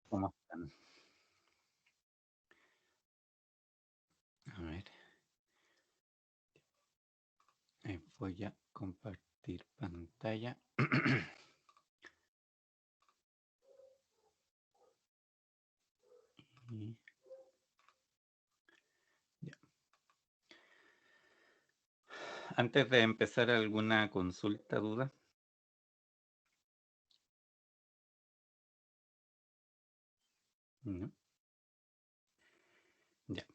¿Cómo están? A ver, voy a compartir pantalla. Y ya. Antes de empezar, ¿alguna consulta, duda? No. Ya.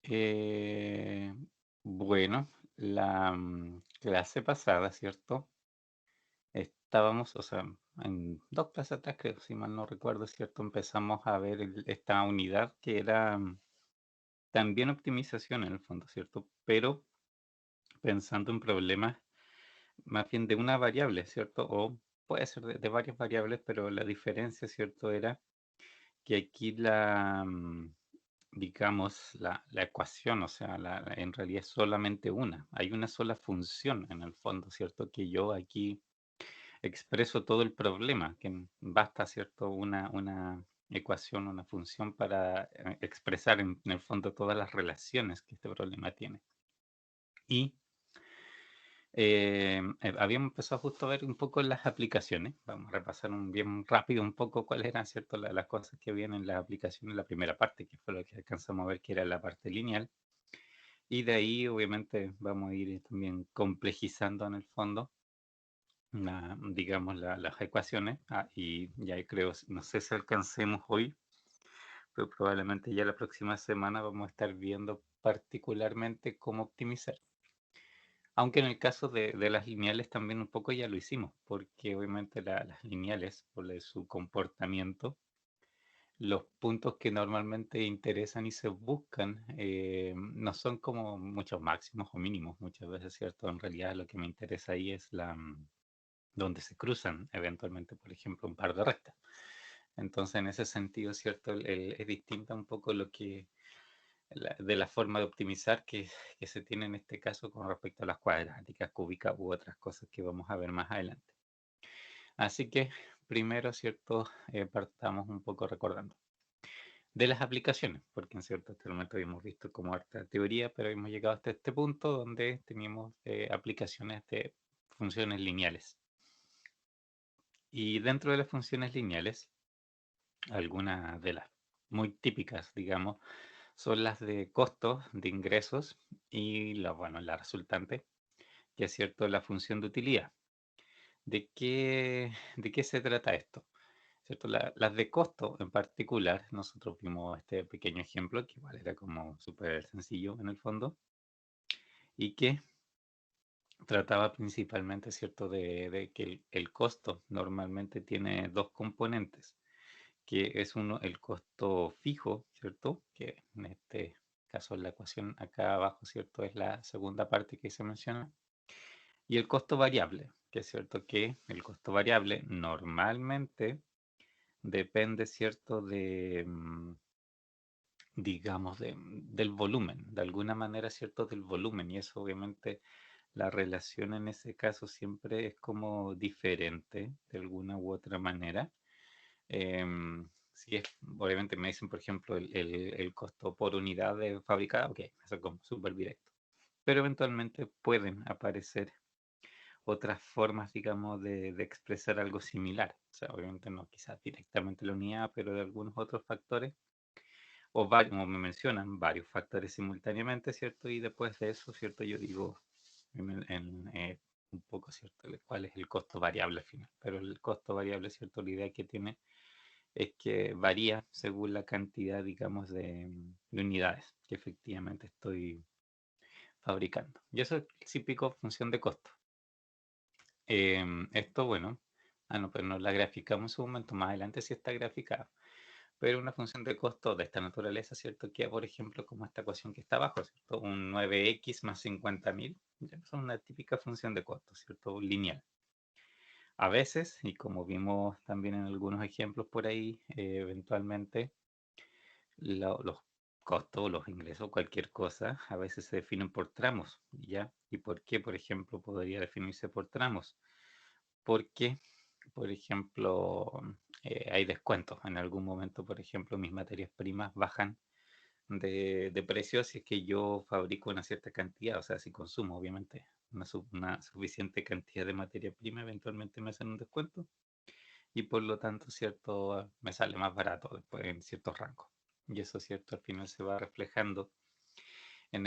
Eh, bueno, la clase pasada, ¿cierto? Estábamos, o sea, en dos clases atrás, creo, si mal no recuerdo, ¿cierto? Empezamos a ver esta unidad que era también optimización en el fondo, ¿cierto? Pero pensando en problemas más bien de una variable, ¿cierto? O puede ser de varias variables, pero la diferencia, ¿cierto? Era que aquí digamos, la ecuación, o sea, en realidad es solamente una. Hay una sola función en el fondo, ¿cierto? Que yo aquí expreso todo el problema, que basta, ¿cierto? Una ecuación, una función para expresar en el fondo todas las relaciones que este problema tiene. Y habíamos empezado justo a ver un poco las aplicaciones. Vamos a repasar bien rápido un poco cuáles eran, ¿cierto? Las cosas que habían en las aplicaciones en la primera parte, que fue lo que alcanzamos a ver, que era la parte lineal. Y de ahí, obviamente, vamos a ir también complejizando en el fondo, digamos, las ecuaciones. Y ya creo, no sé si alcancemos hoy, pero probablemente ya la próxima semana vamos a estar viendo particularmente cómo optimizar. Aunque en el caso de las lineales también un poco ya lo hicimos, porque obviamente las lineales, su comportamiento, los puntos que normalmente interesan y se buscan no son como muchos máximos o mínimos, muchas veces, ¿cierto? En realidad lo que me interesa ahí es donde se cruzan eventualmente, por ejemplo, un par de rectas. Entonces, en ese sentido, ¿cierto? Es distinta un poco de la forma de optimizar que se tiene en este caso con respecto a las cuadráticas, cúbicas u otras cosas que vamos a ver más adelante. Así que primero, ¿cierto? Partamos un poco recordando de las aplicaciones, porque en cierto este momento habíamos visto como harta teoría, pero hemos llegado hasta este punto donde teníamos aplicaciones de funciones lineales. Y dentro de las funciones lineales, algunas de las muy típicas, digamos, son las de costos, de ingresos y bueno, la resultante, que es cierto, la función de utilidad. ¿De qué se trata esto? ¿Cierto? Las de costo en particular, nosotros vimos este pequeño ejemplo, que igual era como súper sencillo en el fondo, y que trataba principalmente, ¿cierto?, de que el costo normalmente tiene dos componentes, que es uno, el costo fijo, ¿cierto? Que en este caso la ecuación acá abajo, ¿cierto? Es la segunda parte que se menciona. Y el costo variable, que es cierto que el costo variable normalmente depende, ¿cierto? Digamos, del volumen, de alguna manera, ¿cierto? Del volumen. Y eso obviamente la relación en ese caso siempre es como diferente de alguna u otra manera. Si es, obviamente me dicen, por ejemplo, el costo por unidad de fabricada, ok, eso es como súper directo. Pero eventualmente pueden aparecer otras formas, digamos, de expresar algo similar. O sea, obviamente no quizás directamente la unidad, pero de algunos otros factores, o varios, como me mencionan, varios factores simultáneamente, ¿cierto? Y después de eso, ¿cierto? Yo digo un poco, ¿cierto? ¿Cuál es el costo variable al final? Pero el costo variable, ¿cierto? La idea que tiene es que varía según la cantidad, digamos, de unidades que efectivamente estoy fabricando. Y eso es típico función de costo. Esto, bueno, no, pero no la graficamos en su momento, más adelante sí está graficada. Pero una función de costo de esta naturaleza, ¿cierto? Que, por ejemplo, como esta ecuación que está abajo, ¿cierto? Un 9x más 50.000, son una típica función de costo, ¿cierto? Lineal. A veces, y como vimos también en algunos ejemplos por ahí, eventualmente los costos, los ingresos, cualquier cosa, a veces se definen por tramos, ¿ya? ¿Y por qué, por ejemplo, podría definirse por tramos? Porque por ejemplo, hay descuentos. En algún momento, por ejemplo, mis materias primas bajan de precio si es que yo fabrico una cierta cantidad, o sea, si consumo, obviamente, una suficiente cantidad de materia prima, eventualmente me hacen un descuento y por lo tanto, cierto, me sale más barato después en ciertos rangos. Y eso, cierto, al final se va reflejando en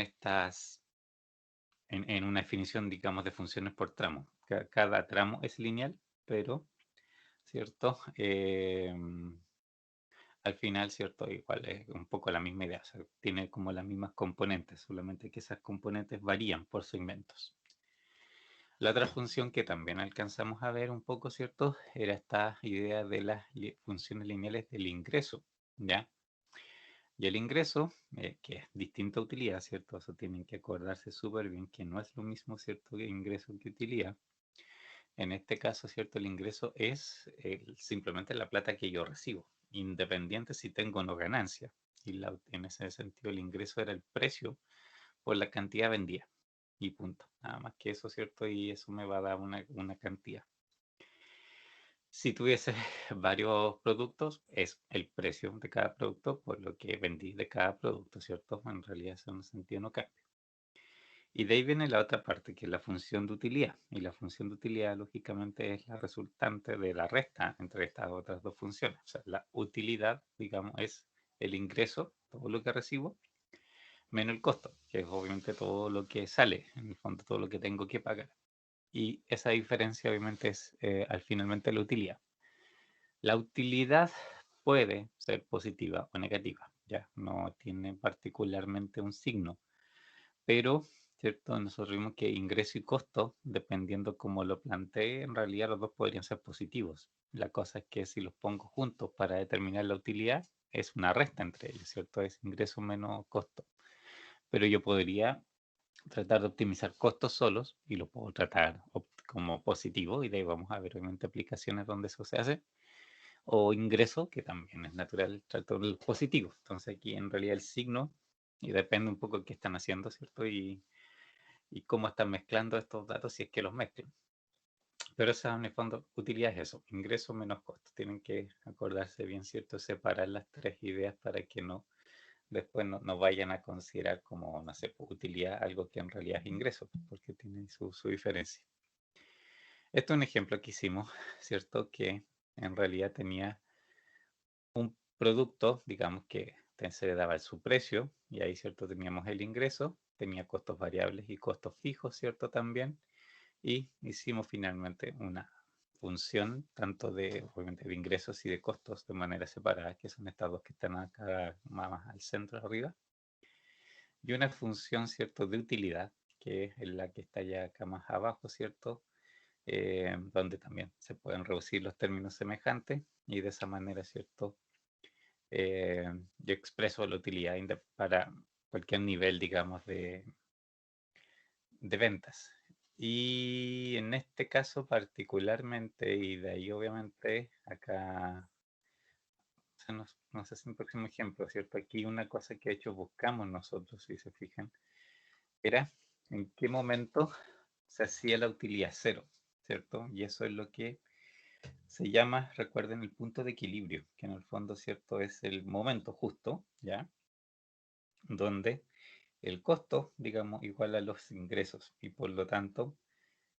en una definición, digamos, de funciones por tramo. Cada tramo es lineal, pero, cierto, al final, cierto, igual es un poco la misma idea, o sea, tiene como las mismas componentes, solamente que esas componentes varían por segmentos. La otra función que también alcanzamos a ver un poco, ¿cierto? Era esta idea de las funciones lineales del ingreso, ¿ya? Y el ingreso, que es distinta utilidad, ¿cierto? Eso tienen que acordarse súper bien que no es lo mismo, ¿cierto? Que ingreso que utilidad. En este caso, ¿cierto? El ingreso es simplemente la plata que yo recibo, independiente si tengo o no ganancia. Y en ese sentido, el ingreso era el precio por la cantidad vendida. Y punto. Nada más que eso, ¿cierto? Y eso me va a dar una cantidad. Si tuviese varios productos, es el precio de cada producto por lo que vendí de cada producto, ¿cierto? En realidad eso en ese sentido no cambia. Y de ahí viene la otra parte, que es la función de utilidad. Y la función de utilidad, lógicamente, es la resultante de la resta entre estas otras dos funciones. O sea, la utilidad, digamos, es el ingreso, todo lo que recibo, menos el costo, que es obviamente todo lo que sale, en el fondo, todo lo que tengo que pagar. Y esa diferencia, obviamente, es al finalmente la utilidad. La utilidad puede ser positiva o negativa, ya no tiene particularmente un signo, pero, ¿cierto? Nosotros vimos que ingreso y costo, dependiendo cómo lo plantee, en realidad los dos podrían ser positivos. La cosa es que si los pongo juntos para determinar la utilidad, es una resta entre ellos, ¿cierto? Es ingreso menos costo. Pero yo podría tratar de optimizar costos solos y lo puedo tratar como positivo y de ahí vamos a ver obviamente aplicaciones donde eso se hace o ingreso, que también es natural tratar el positivo. Entonces aquí en realidad el signo, y depende un poco de qué están haciendo, ¿cierto? Y cómo están mezclando estos datos si es que los mezclan. Pero esa en el fondo utilidad es eso, ingreso menos costo. Tienen que acordarse bien, ¿cierto? Separar las tres ideas para que no después no vayan a considerar como, no sé, utilidad algo que en realidad es ingreso, porque tiene su diferencia. Esto es un ejemplo que hicimos, ¿cierto? Que en realidad tenía un producto, digamos que se le daba su precio, y ahí, ¿cierto? Teníamos el ingreso, tenía costos variables y costos fijos, ¿cierto? También, y hicimos finalmente una función tanto de, obviamente, de ingresos y de costos de manera separada, que son estas dos que están acá más al centro arriba, y una función, ¿cierto? De utilidad, que es la que está ya acá más abajo, ¿cierto? Donde también se pueden reducir los términos semejantes y de esa manera, ¿cierto? Yo expreso la utilidad para cualquier nivel, digamos, de ventas. Y en este caso particularmente, y de ahí obviamente acá, o sea, no sé si un próximo ejemplo, ¿cierto? Aquí una cosa que de hecho buscamos nosotros, si se fijan, era en qué momento se hacía la utilidad cero, ¿cierto? Y eso es lo que se llama, recuerden, el punto de equilibrio, que en el fondo, ¿cierto? Es el momento justo, ¿ya? Donde el costo, digamos, igual a los ingresos y por lo tanto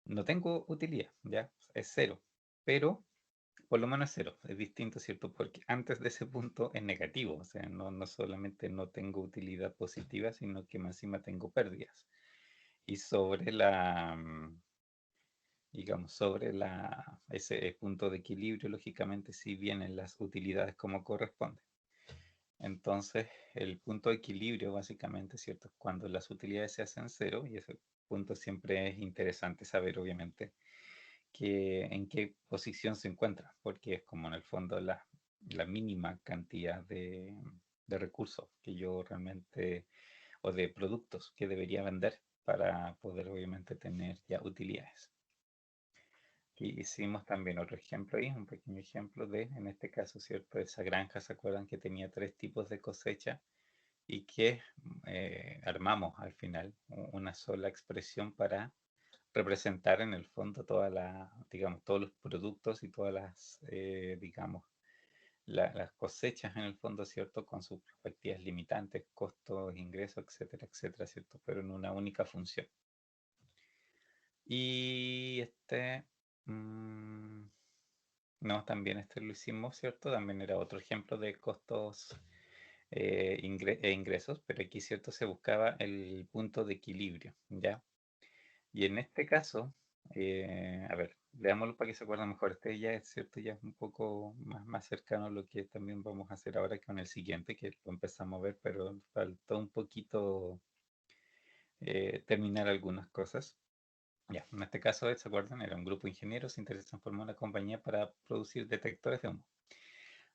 no tengo utilidad, ¿ya? Es cero, pero por lo menos es cero, es distinto, ¿cierto? Porque antes de ese punto es negativo, o sea, no solamente no tengo utilidad positiva, sino que más encima tengo pérdidas. Y sobre digamos, ese punto de equilibrio, lógicamente sí vienen las utilidades como corresponde. Entonces, el punto de equilibrio, básicamente, ¿cierto? Cuando las utilidades se hacen cero, y ese punto siempre es interesante saber, obviamente, en qué posición se encuentra, porque es como en el fondo la mínima cantidad de recursos que yo realmente, o de productos que debería vender para poder, obviamente, tener ya utilidades. Y hicimos también otro ejemplo ahí, un pequeño ejemplo en este caso, ¿cierto? Esa granja, ¿se acuerdan que tenía tres tipos de cosecha? Y que armamos al final una sola expresión para representar en el fondo digamos, todos los productos y todas digamos, las cosechas en el fondo, ¿cierto? Con sus respectivas limitantes, costos, ingresos, etcétera, etcétera, ¿cierto? Pero en una única función. Y mm, no, también lo hicimos, ¿cierto? También era otro ejemplo de costos e ingresos, pero aquí, ¿cierto? Se buscaba el punto de equilibrio, ¿ya? Y en este caso, a ver, veámoslo para que se acuerden mejor. Este ya es cierto, ya es un poco más cercano a lo que también vamos a hacer ahora con el siguiente, que lo empezamos a ver, pero faltó un poquito terminar algunas cosas. Ya, en este caso, ¿se acuerdan? Era un grupo de ingenieros interesados en formar una compañía para producir detectores de humo.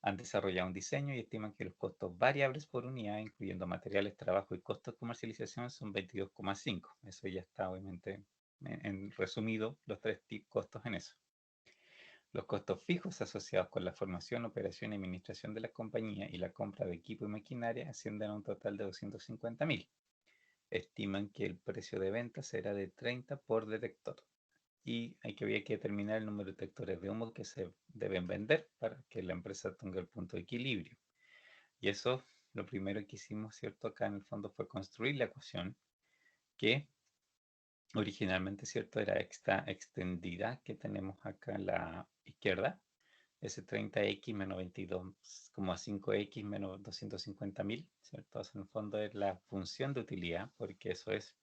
Han desarrollado un diseño y estiman que los costos variables por unidad, incluyendo materiales, trabajo y costos de comercialización, son 22,5. Eso ya está, obviamente, en resumido, los tres costos en eso. Los costos fijos asociados con la formación, operación y administración de la compañía y la compra de equipo y maquinaria ascienden a un total de 250.000. Estiman que el precio de venta será de 30 por detector. Y había que determinar el número de detectores de humo que se deben vender para que la empresa tenga el punto de equilibrio. Y eso, lo primero que hicimos, ¿cierto? Acá en el fondo fue construir la ecuación que originalmente, ¿cierto? Era esta extendida que tenemos acá a la izquierda, ese 30x menos 22,5x menos 250.000, ¿cierto? En el fondo es la función de utilidad, porque eso es,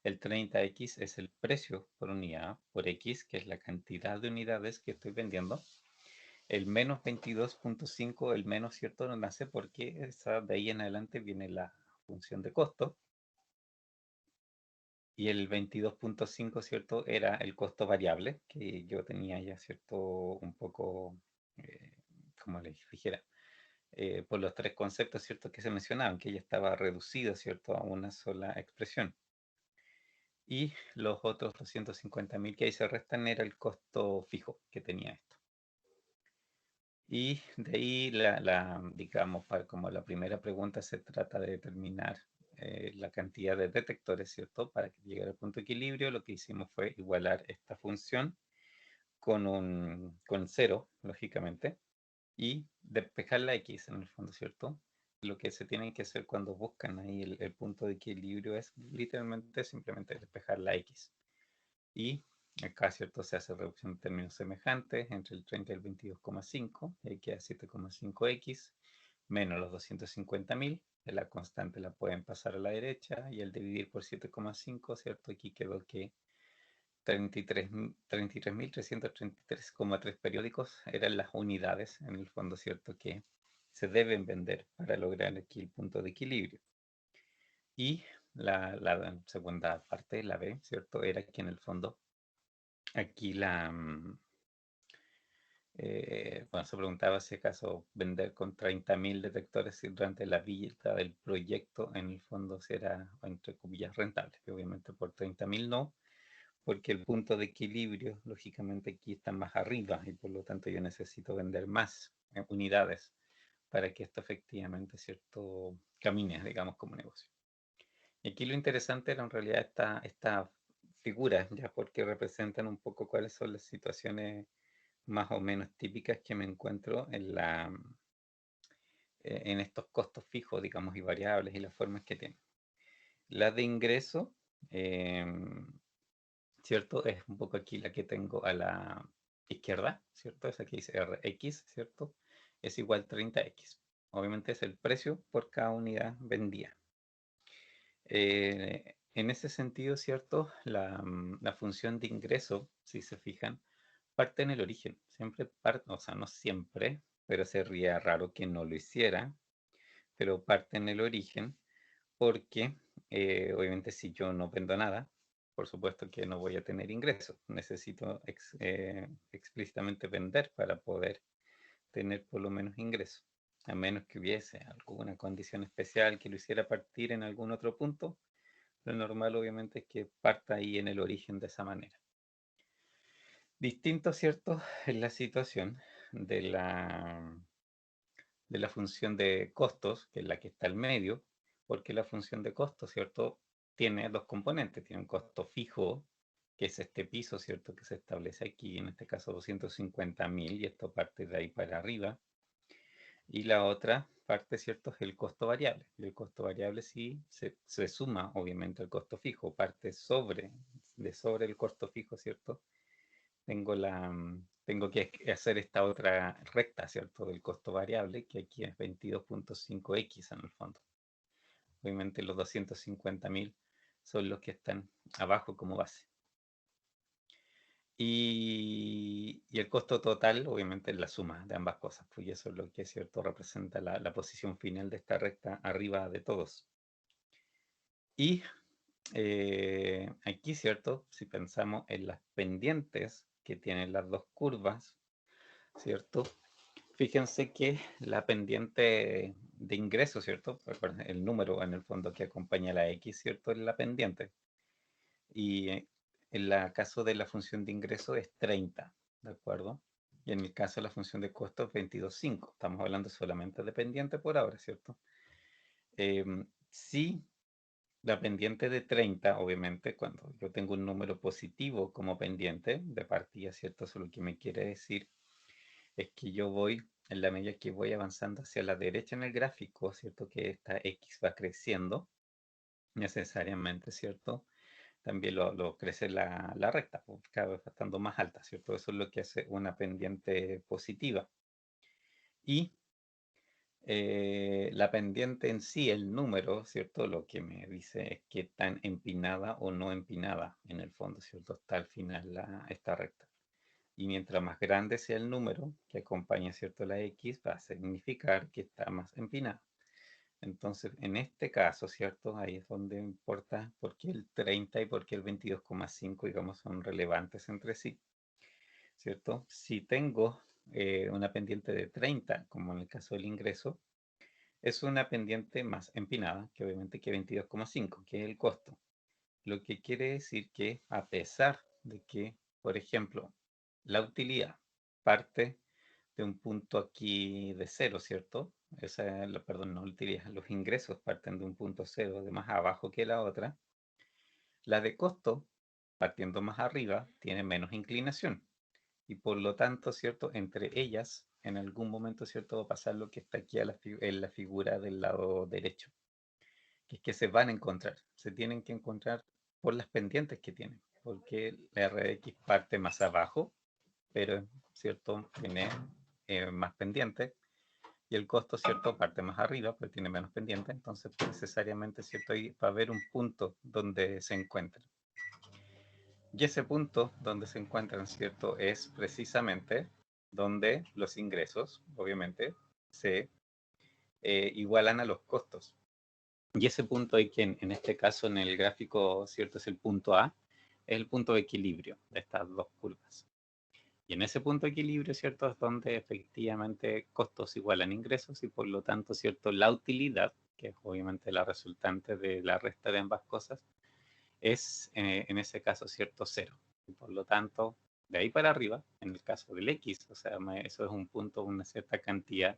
el 30x es el precio por unidad, por x, que es la cantidad de unidades que estoy vendiendo. El menos 22,5, el menos, ¿cierto? No nace porque de ahí en adelante viene la función de costo. Y el 22,5, ¿cierto? Era el costo variable, que yo tenía ya, ¿cierto? Un poco, eh, como les dijera, por los tres conceptos, ¿cierto? Que se mencionaban, que ya estaba reducido, ¿cierto? A una sola expresión. Y los otros 250.000 que ahí se restan era el costo fijo que tenía esto. Y de ahí, digamos, como la primera pregunta se trata de determinar la cantidad de detectores, ¿cierto? Para que llegue al punto de equilibrio, lo que hicimos fue igualar esta función con cero, lógicamente, y despejar la x en el fondo, ¿cierto? Lo que se tiene que hacer cuando buscan ahí el punto de equilibrio es literalmente simplemente despejar la x. Y acá, ¿cierto? Se hace reducción de términos semejantes entre el 30 y el 22,5, y ahí queda 7,5x menos los 250.000. La constante la pueden pasar a la derecha y al dividir por 7,5, ¿cierto? Aquí quedó que 33.333,3 periódicos eran las unidades, en el fondo, ¿cierto? Que se deben vender para lograr aquí el punto de equilibrio. Y la segunda parte, la B, ¿cierto? Era que en el fondo aquí bueno, se preguntaba si acaso vender con 30.000 detectores durante la vida del proyecto en el fondo será, entre comillas, rentable. Y obviamente por 30.000 no, porque el punto de equilibrio, lógicamente, aquí está más arriba y por lo tanto yo necesito vender más unidades para que esto efectivamente, ¿cierto?, camine, digamos, como negocio. Y aquí lo interesante era en realidad esta figuras, ya porque representan un poco cuáles son las situaciones más o menos típicas que me encuentro en estos costos fijos, digamos, y variables y las formas que tienen. La de ingreso, ¿cierto? Es un poco aquí la que tengo a la izquierda, ¿cierto? Esa que dice RX, ¿cierto? Es igual 30x. Obviamente es el precio por cada unidad vendida. En ese sentido, ¿cierto? La función de ingreso, si se fijan, parte en el origen. Siempre parte, o sea, no siempre, pero sería raro que no lo hiciera, pero parte en el origen porque obviamente si yo no vendo nada, por supuesto que no voy a tener ingresos. Necesito explícitamente vender para poder tener por lo menos ingresos. A menos que hubiese alguna condición especial que lo hiciera partir en algún otro punto, lo normal obviamente es que parta ahí en el origen de esa manera. Distinto, ¿cierto?, es la situación de la función de costos, que es la que está al medio, porque la función de costos, ¿cierto?, tiene dos componentes. Tiene un costo fijo que es este piso, ¿cierto? Que se establece aquí, en este caso 250.000, y esto parte de ahí para arriba. Y la otra parte, ¿cierto? Es el costo variable. Y el costo variable sí se suma, obviamente, al costo fijo, parte sobre el costo fijo, ¿cierto? Tengo que hacer esta otra recta, ¿cierto? Del costo variable, que aquí es 22.5x en el fondo. Obviamente los 250.000 son los que están abajo como base. Y el costo total, obviamente, es la suma de ambas cosas, pues eso es lo que, ¿cierto?, representa la posición final de esta recta arriba de todos. Y aquí, ¿cierto?, si pensamos en las pendientes que tienen las dos curvas, ¿cierto? Fíjense que la pendiente de ingreso, ¿cierto? Recuerden, el número en el fondo que acompaña a la X, ¿cierto?, es la pendiente. Y en el caso de la función de ingreso es 30, ¿de acuerdo? Y en el caso de la función de costo es 22.5. Estamos hablando solamente de pendiente por ahora, ¿cierto? Si la pendiente de 30, obviamente, cuando yo tengo un número positivo como pendiente de partida, ¿cierto? Eso lo que me quiere decir es que yo voy, en la medida que voy avanzando hacia la derecha en el gráfico, ¿cierto? Que esta X va creciendo necesariamente, ¿cierto? También lo crece la recta, pues, cada vez estando más alta, ¿cierto? Eso es lo que hace una pendiente positiva. Y la pendiente en sí, el número, ¿cierto? Lo que me dice es qué tan empinada o no empinada en el fondo, ¿cierto? Está al final esta recta. Y mientras más grande sea el número que acompaña, ¿cierto?, la X, va a significar que está más empinada. Entonces, en este caso, ¿cierto? Ahí es donde importa por qué el 30 y por qué el 22,5, digamos, son relevantes entre sí, ¿cierto? Si tengo una pendiente de 30, como en el caso del ingreso, es una pendiente más empinada, que obviamente que 22,5, que es el costo. Lo que quiere decir que a pesar de que, por ejemplo, la utilidad parte de un punto aquí de cero, ¿cierto? Perdón, no utilidad, los ingresos parten de un punto cero, de más abajo que la otra. La de costo, partiendo más arriba, tiene menos inclinación. Y por lo tanto, ¿cierto? Entre ellas, en algún momento, ¿cierto?, va a pasar lo que está aquí en la figura del lado derecho, que es que se van a encontrar, se tienen que encontrar por las pendientes que tienen, porque la RX parte más abajo, pero, ¿cierto?, tiene más pendientes, y el costo, ¿cierto?, parte más arriba, pero tiene menos pendientes, entonces pues, necesariamente, ¿cierto?, ahí va a haber un punto donde se encuentran. Y ese punto donde se encuentran, ¿cierto?, es precisamente donde los ingresos, obviamente, se igualan a los costos. Y ese punto hay que, en este caso, en el gráfico, ¿cierto?, es el punto A, es el punto de equilibrio de estas dos curvas. Y en ese punto de equilibrio, ¿cierto?, es donde efectivamente costos igualan ingresos y por lo tanto, ¿cierto?, la utilidad, que es obviamente la resultante de la resta de ambas cosas, es en ese caso, ¿cierto?, cero. Y por lo tanto, de ahí para arriba, en el caso del X, o sea, eso es un punto, una cierta cantidad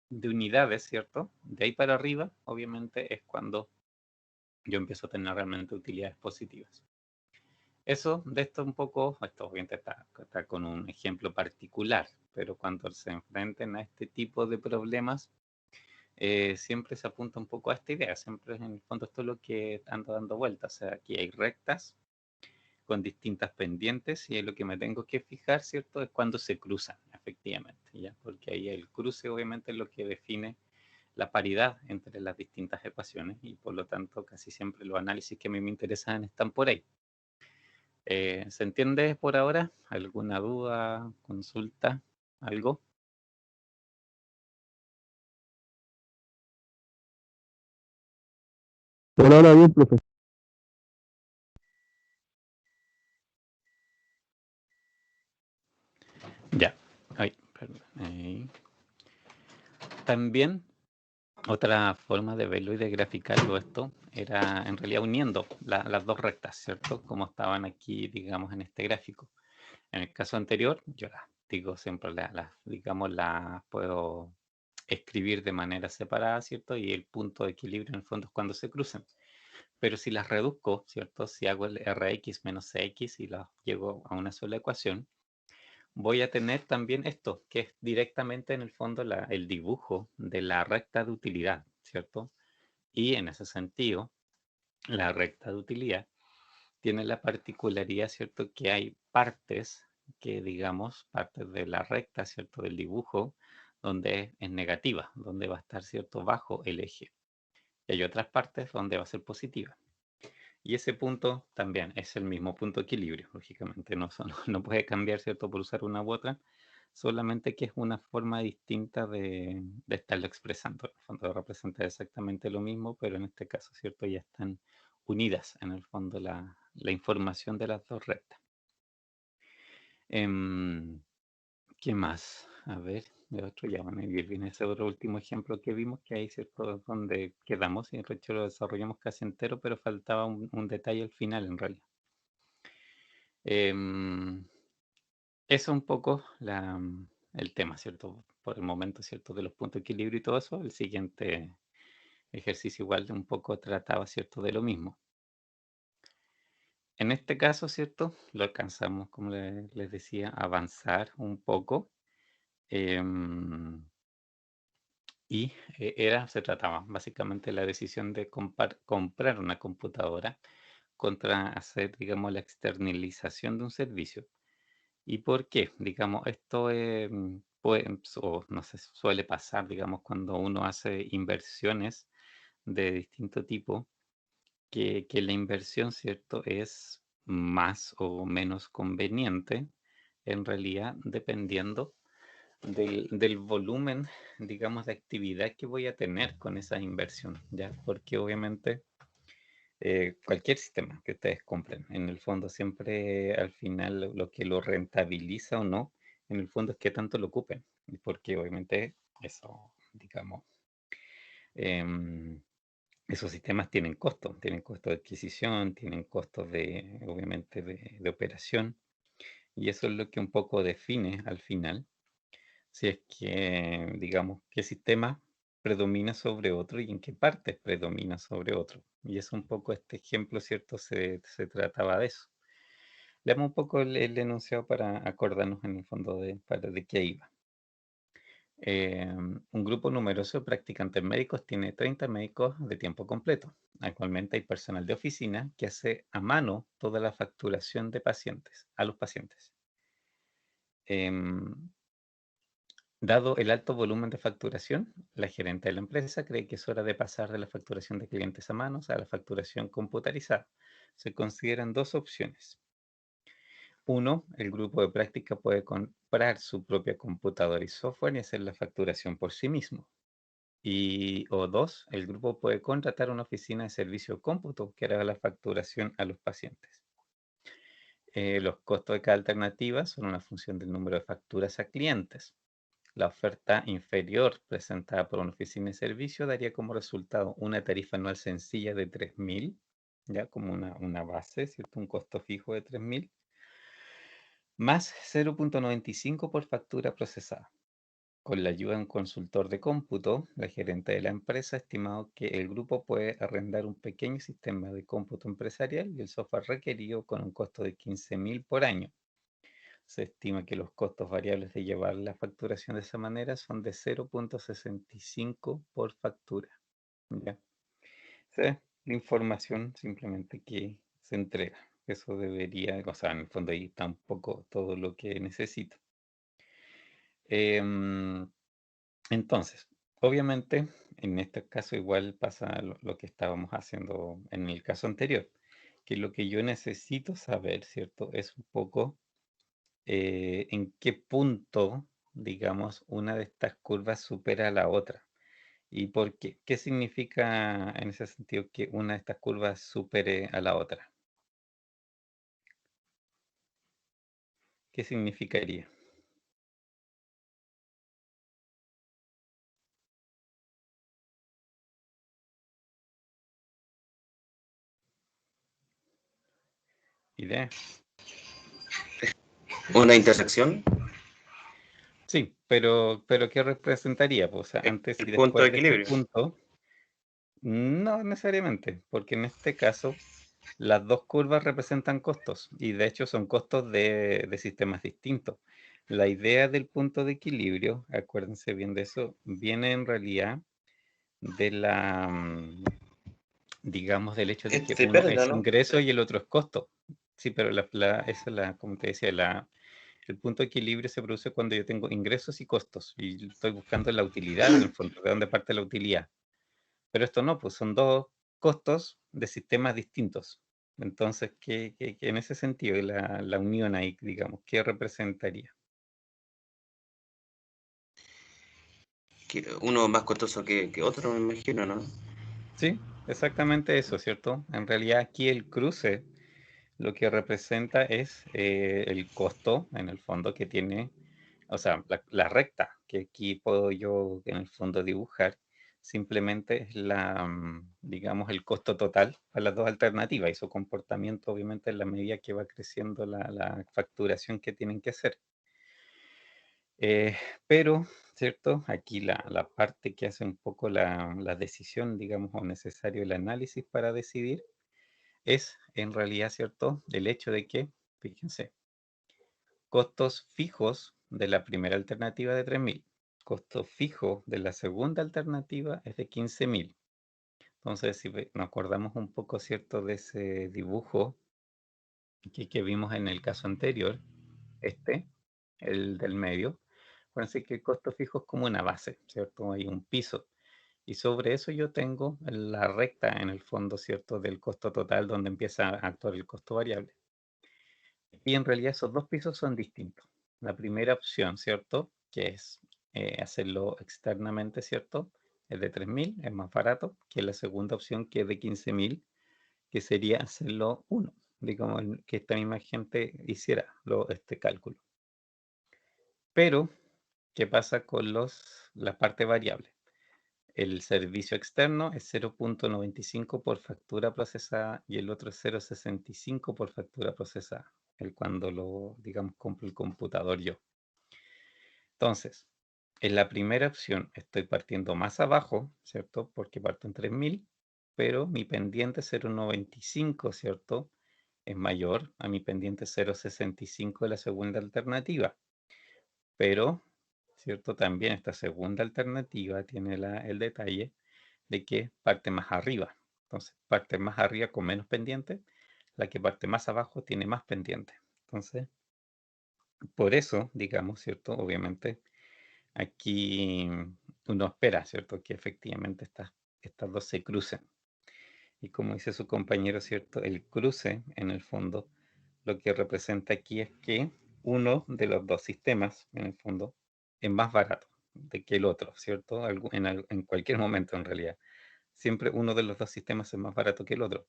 de unidades, ¿cierto? De ahí para arriba, obviamente, es cuando yo empiezo a tener realmente utilidades positivas. Eso, de esto un poco, esto obviamente está con un ejemplo particular, pero cuando se enfrenten a este tipo de problemas, siempre se apunta un poco a esta idea, siempre en el fondo esto es lo que anda dando vueltas, o sea, aquí hay rectas con distintas pendientes y lo que me tengo que fijar, ¿cierto?, es cuando se cruzan, efectivamente, ¿ya? Porque ahí el cruce obviamente es lo que define la paridad entre las distintas ecuaciones y por lo tanto casi siempre los análisis que a mí me interesan están por ahí. ¿Se entiende por ahora? ¿Alguna duda, consulta, algo? Por ahora bien, profe. Ya. Ay, perdón. También otra forma de verlo y de graficarlo esto era en realidad uniendo las dos rectas, ¿cierto? Como estaban aquí, digamos, en este gráfico. En el caso anterior, yo las digo siempre, digamos, las puedo escribir de manera separada, ¿cierto? Y el punto de equilibrio en el fondo es cuando se cruzan. Pero si las reduzco, ¿cierto? Si hago el Rx menos Cx y las llego a una sola ecuación, voy a tener también esto, que es directamente en el fondo el dibujo de la recta de utilidad, ¿cierto? Y en ese sentido, la recta de utilidad tiene la particularidad, ¿cierto? Que hay partes que, digamos, partes de la recta, ¿cierto? Del dibujo, donde es negativa, donde va a estar, ¿cierto? Bajo el eje. Y hay otras partes donde va a ser positiva. Y ese punto también es el mismo punto de equilibrio, lógicamente. No puede cambiar, ¿cierto? Por usar una u otra, solamente que es una forma distinta de estarlo expresando. En el fondo representa exactamente lo mismo, pero en este caso, ¿cierto? Ya están unidas en el fondo la información de las dos rectas. ¿Qué más? A ver, de otro ya van a ir bien ese otro último ejemplo que vimos, que ahí, ¿cierto? Donde quedamos y de hecho lo desarrollamos casi entero, pero faltaba un detalle al final en realidad. Eso es un poco el tema, ¿cierto? Por el momento, ¿cierto? De los puntos de equilibrio y todo eso. El siguiente ejercicio igual un poco trataba, ¿cierto? De lo mismo. En este caso, ¿cierto? Lo alcanzamos, como les decía, a avanzar un poco. Y se trataba básicamente la decisión de comprar una computadora contra hacer, digamos, la externalización de un servicio. ¿Y por qué? Digamos, esto o no sé, suele pasar, digamos, cuando uno hace inversiones de distinto tipo, que la inversión, ¿cierto?, es más o menos conveniente, en realidad, dependiendo del volumen, digamos, de actividad que voy a tener con esa inversión, ¿ya? Porque obviamente cualquier sistema que ustedes compren, en el fondo siempre al final lo que lo rentabiliza o no, en el fondo es que tanto lo ocupen, porque obviamente eso, digamos, em, esos sistemas tienen costo de adquisición, tienen costos de, obviamente, de operación, y eso es lo que un poco define al final, si es que, digamos, qué sistema predomina sobre otro y en qué parte predomina sobre otro. Y es un poco este ejemplo, ¿cierto? Se trataba de eso. Leamos un poco el enunciado para acordarnos en el fondo de qué iba. Un grupo numeroso de practicantes médicos tiene 30 médicos de tiempo completo. Actualmente hay personal de oficina que hace a mano toda la facturación de pacientes, a los pacientes. Em, Dado el alto volumen de facturación, la gerente de la empresa cree que es hora de pasar de la facturación de clientes a manos a la facturación computarizada. Se consideran dos opciones. Uno, el grupo de práctica puede comprar su propia computadora y software y hacer la facturación por sí mismo. O dos, el grupo puede contratar una oficina de servicio cómputo que hará la facturación a los pacientes. Los costos de cada alternativa son una función del número de facturas a clientes. La oferta inferior presentada por una oficina de servicio daría como resultado una tarifa anual sencilla de 3.000, ya como una base, ¿cierto? Un costo fijo de 3.000, más 0,95 por factura procesada. Con la ayuda de un consultor de cómputo, la gerente de la empresa ha estimado que el grupo puede arrendar un pequeño sistema de cómputo empresarial y el software requerido con un costo de 15.000 por año. Se estima que los costos variables de llevar la facturación de esa manera son de 0,65 por factura. ¿Ya? Esa es la información simplemente que se entrega. Eso debería, o sea, en el fondo ahí está un poco todo lo que necesito. Em, entonces, obviamente, en este caso igual pasa lo que estábamos haciendo en el caso anterior, que lo que yo necesito saber, ¿cierto? Es un poco en qué punto, digamos, una de estas curvas supera a la otra. ¿Y por qué? ¿Qué significa en ese sentido que una de estas curvas supere a la otra? ¿Qué significaría? ¿Idea? Una intersección, Sí, pero ¿qué representaría? Pues, o sea, antes y el punto de después de este equilibrio. punto, No necesariamente, porque en este caso las dos curvas representan costos y de hecho son costos de sistemas distintos. La idea del punto de equilibrio, acuérdense bien de eso, viene en realidad de digamos, del hecho de que De uno pérdida, es ¿no? ingreso y el otro es costo. Sí, pero esa es como te decía, el punto de equilibrio se produce cuando yo tengo ingresos y costos y estoy buscando la utilidad en el fondo, de dónde parte la utilidad. Pero esto no, pues son dos costos de sistemas distintos. Entonces, ¿qué en ese sentido, la unión ahí, digamos, qué representaría? Que uno más costoso que otro, me imagino, ¿no? Sí, exactamente eso, ¿cierto? En realidad aquí el cruce lo que representa es el costo, en el fondo, que tiene, o sea, la recta que aquí puedo yo, en el fondo, dibujar, simplemente es digamos, el costo total para las dos alternativas y su comportamiento, obviamente, en la medida que va creciendo la facturación que tienen que hacer. Eh, pero, ¿cierto? Aquí la parte que hace un poco la decisión, digamos, o necesario el análisis para decidir, es en realidad, ¿cierto? El hecho de que, fíjense, costos fijos de la primera alternativa de 3.000, costo fijo de la segunda alternativa es de 15.000. Entonces, si nos acordamos un poco, ¿cierto? De ese dibujo que vimos en el caso anterior, este, el del medio, acuérdense que el costo fijo es como una base, ¿cierto? Hay un piso. Y sobre eso yo tengo la recta en el fondo, ¿cierto? Del costo total donde empieza a actuar el costo variable. Y en realidad esos dos pisos son distintos. La primera opción, ¿cierto? Que es hacerlo externamente, ¿cierto? Es de 3.000, es más barato que la segunda opción que es de 15.000, que sería hacerlo uno. Digamos, que esta misma gente hiciera este cálculo. Pero, ¿qué pasa con la parte variable? El servicio externo es 0,95 por factura procesada y el otro es 0,65 por factura procesada, el cuando digamos, compro el computador yo. Entonces, en la primera opción estoy partiendo más abajo, ¿cierto? Porque parto en 3.000, pero mi pendiente 0,95, ¿cierto? Es mayor a mi pendiente 0,65 de la segunda alternativa. Pero, ¿cierto? También esta segunda alternativa tiene el detalle de que parte más arriba. Entonces, parte más arriba con menos pendiente, la que parte más abajo tiene más pendiente. Entonces, por eso, digamos, ¿cierto? Obviamente, aquí uno espera, ¿cierto? Que efectivamente estas dos se crucen. Y como dice su compañero, ¿cierto? El cruce, en el fondo, lo que representa aquí es que uno de los dos sistemas, en el fondo, es más barato que el otro, ¿cierto? En cualquier momento, en realidad. Siempre uno de los dos sistemas es más barato que el otro.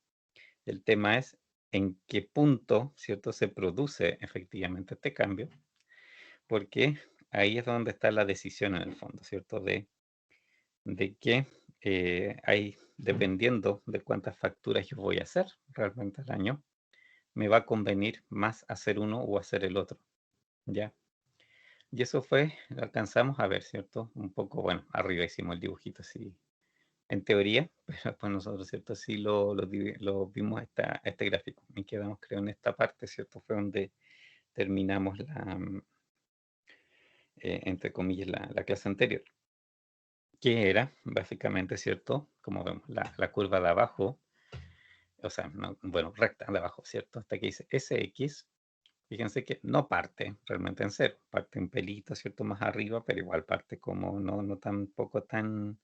El tema es en qué punto, ¿cierto? Se produce efectivamente este cambio, porque ahí es donde está la decisión en el fondo, ¿cierto? De que hay, dependiendo de cuántas facturas yo voy a hacer realmente al año, me va a convenir más hacer uno o hacer el otro, ¿ya? Y eso lo alcanzamos a ver, ¿cierto? Un poco, bueno, arriba hicimos el dibujito así, en teoría, pero después nosotros, ¿cierto? Sí lo vimos este gráfico y quedamos, creo, en esta parte, ¿cierto? Fue donde terminamos entre comillas, la clase anterior, que era básicamente, ¿cierto? Como vemos, la curva de abajo, o sea, bueno, recta de abajo, ¿cierto? Hasta que dice SX. Fíjense que no parte realmente en cero, parte un pelito, ¿cierto? Más arriba, pero igual parte como no tampoco tan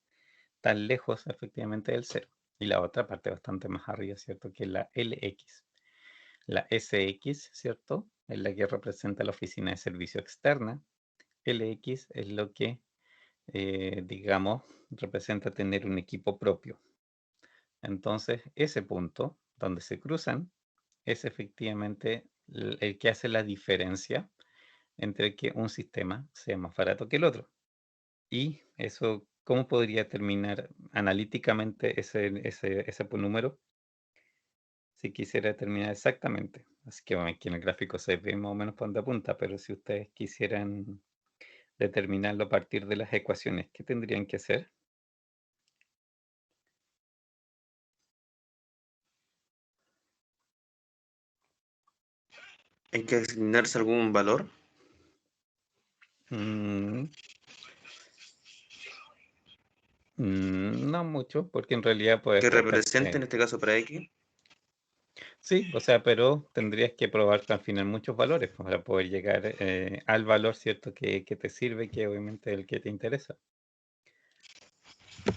lejos efectivamente del cero. Y la otra parte bastante más arriba, ¿cierto? Que es la LX. La SX, ¿cierto? Es la que representa la oficina de servicio externa. LX es lo que, digamos, representa tener un equipo propio. Entonces, ese punto donde se cruzan es efectivamente el que hace la diferencia entre que un sistema sea más barato que el otro. Y eso, ¿cómo podría terminar analíticamente ese número si quisiera terminar exactamente? Así que bueno, aquí en el gráfico se ve más o menos por dónde apunta, pero si ustedes quisieran determinarlo a partir de las ecuaciones, ¿qué tendrían que hacer? ¿Hay que asignarse algún valor Mm, no mucho, porque en realidad puedes que represente, en colocarle... este caso para X? Sí, o sea, pero tendrías que probar al final muchos valores para poder llegar al valor, ¿cierto? Que te sirve, que obviamente es el que te interesa.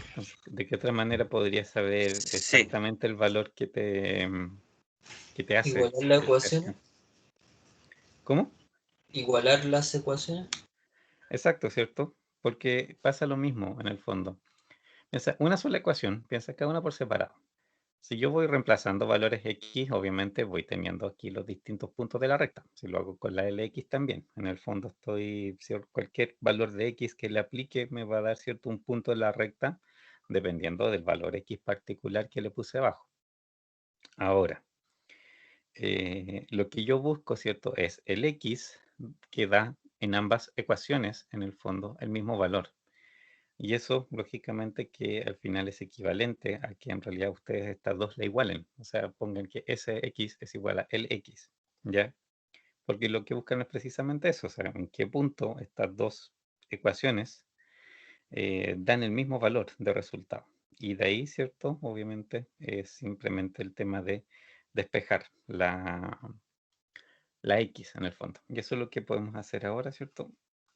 Entonces, ¿de qué otra manera podrías saber Sí, exactamente el valor que te hace Igualar las cerca? ecuaciones. ¿Cómo? Igualar las ecuaciones. Exacto, ¿cierto? Porque pasa lo mismo en el fondo. Piensa, una sola ecuación, piensa cada una por separado. Si yo voy reemplazando valores x, obviamente voy teniendo aquí los distintos puntos de la recta. Si lo hago con la lx también. En el fondo cualquier valor de x que le aplique me va a dar cierto un punto de la recta dependiendo del valor x particular que le puse abajo. Ahora, lo que yo busco, ¿cierto? Es el x que da en ambas ecuaciones, en el fondo, el mismo valor. Y eso, lógicamente, que al final es equivalente a que en realidad ustedes estas dos la igualen. O sea, pongan que Sx es igual a Lx, ¿ya? Porque lo que buscan es precisamente eso, o sea, en qué punto estas dos ecuaciones dan el mismo valor de resultado. Y de ahí, ¿cierto? Obviamente es simplemente el tema de despejar la X en el fondo. Y eso es lo que podemos hacer ahora, ¿cierto?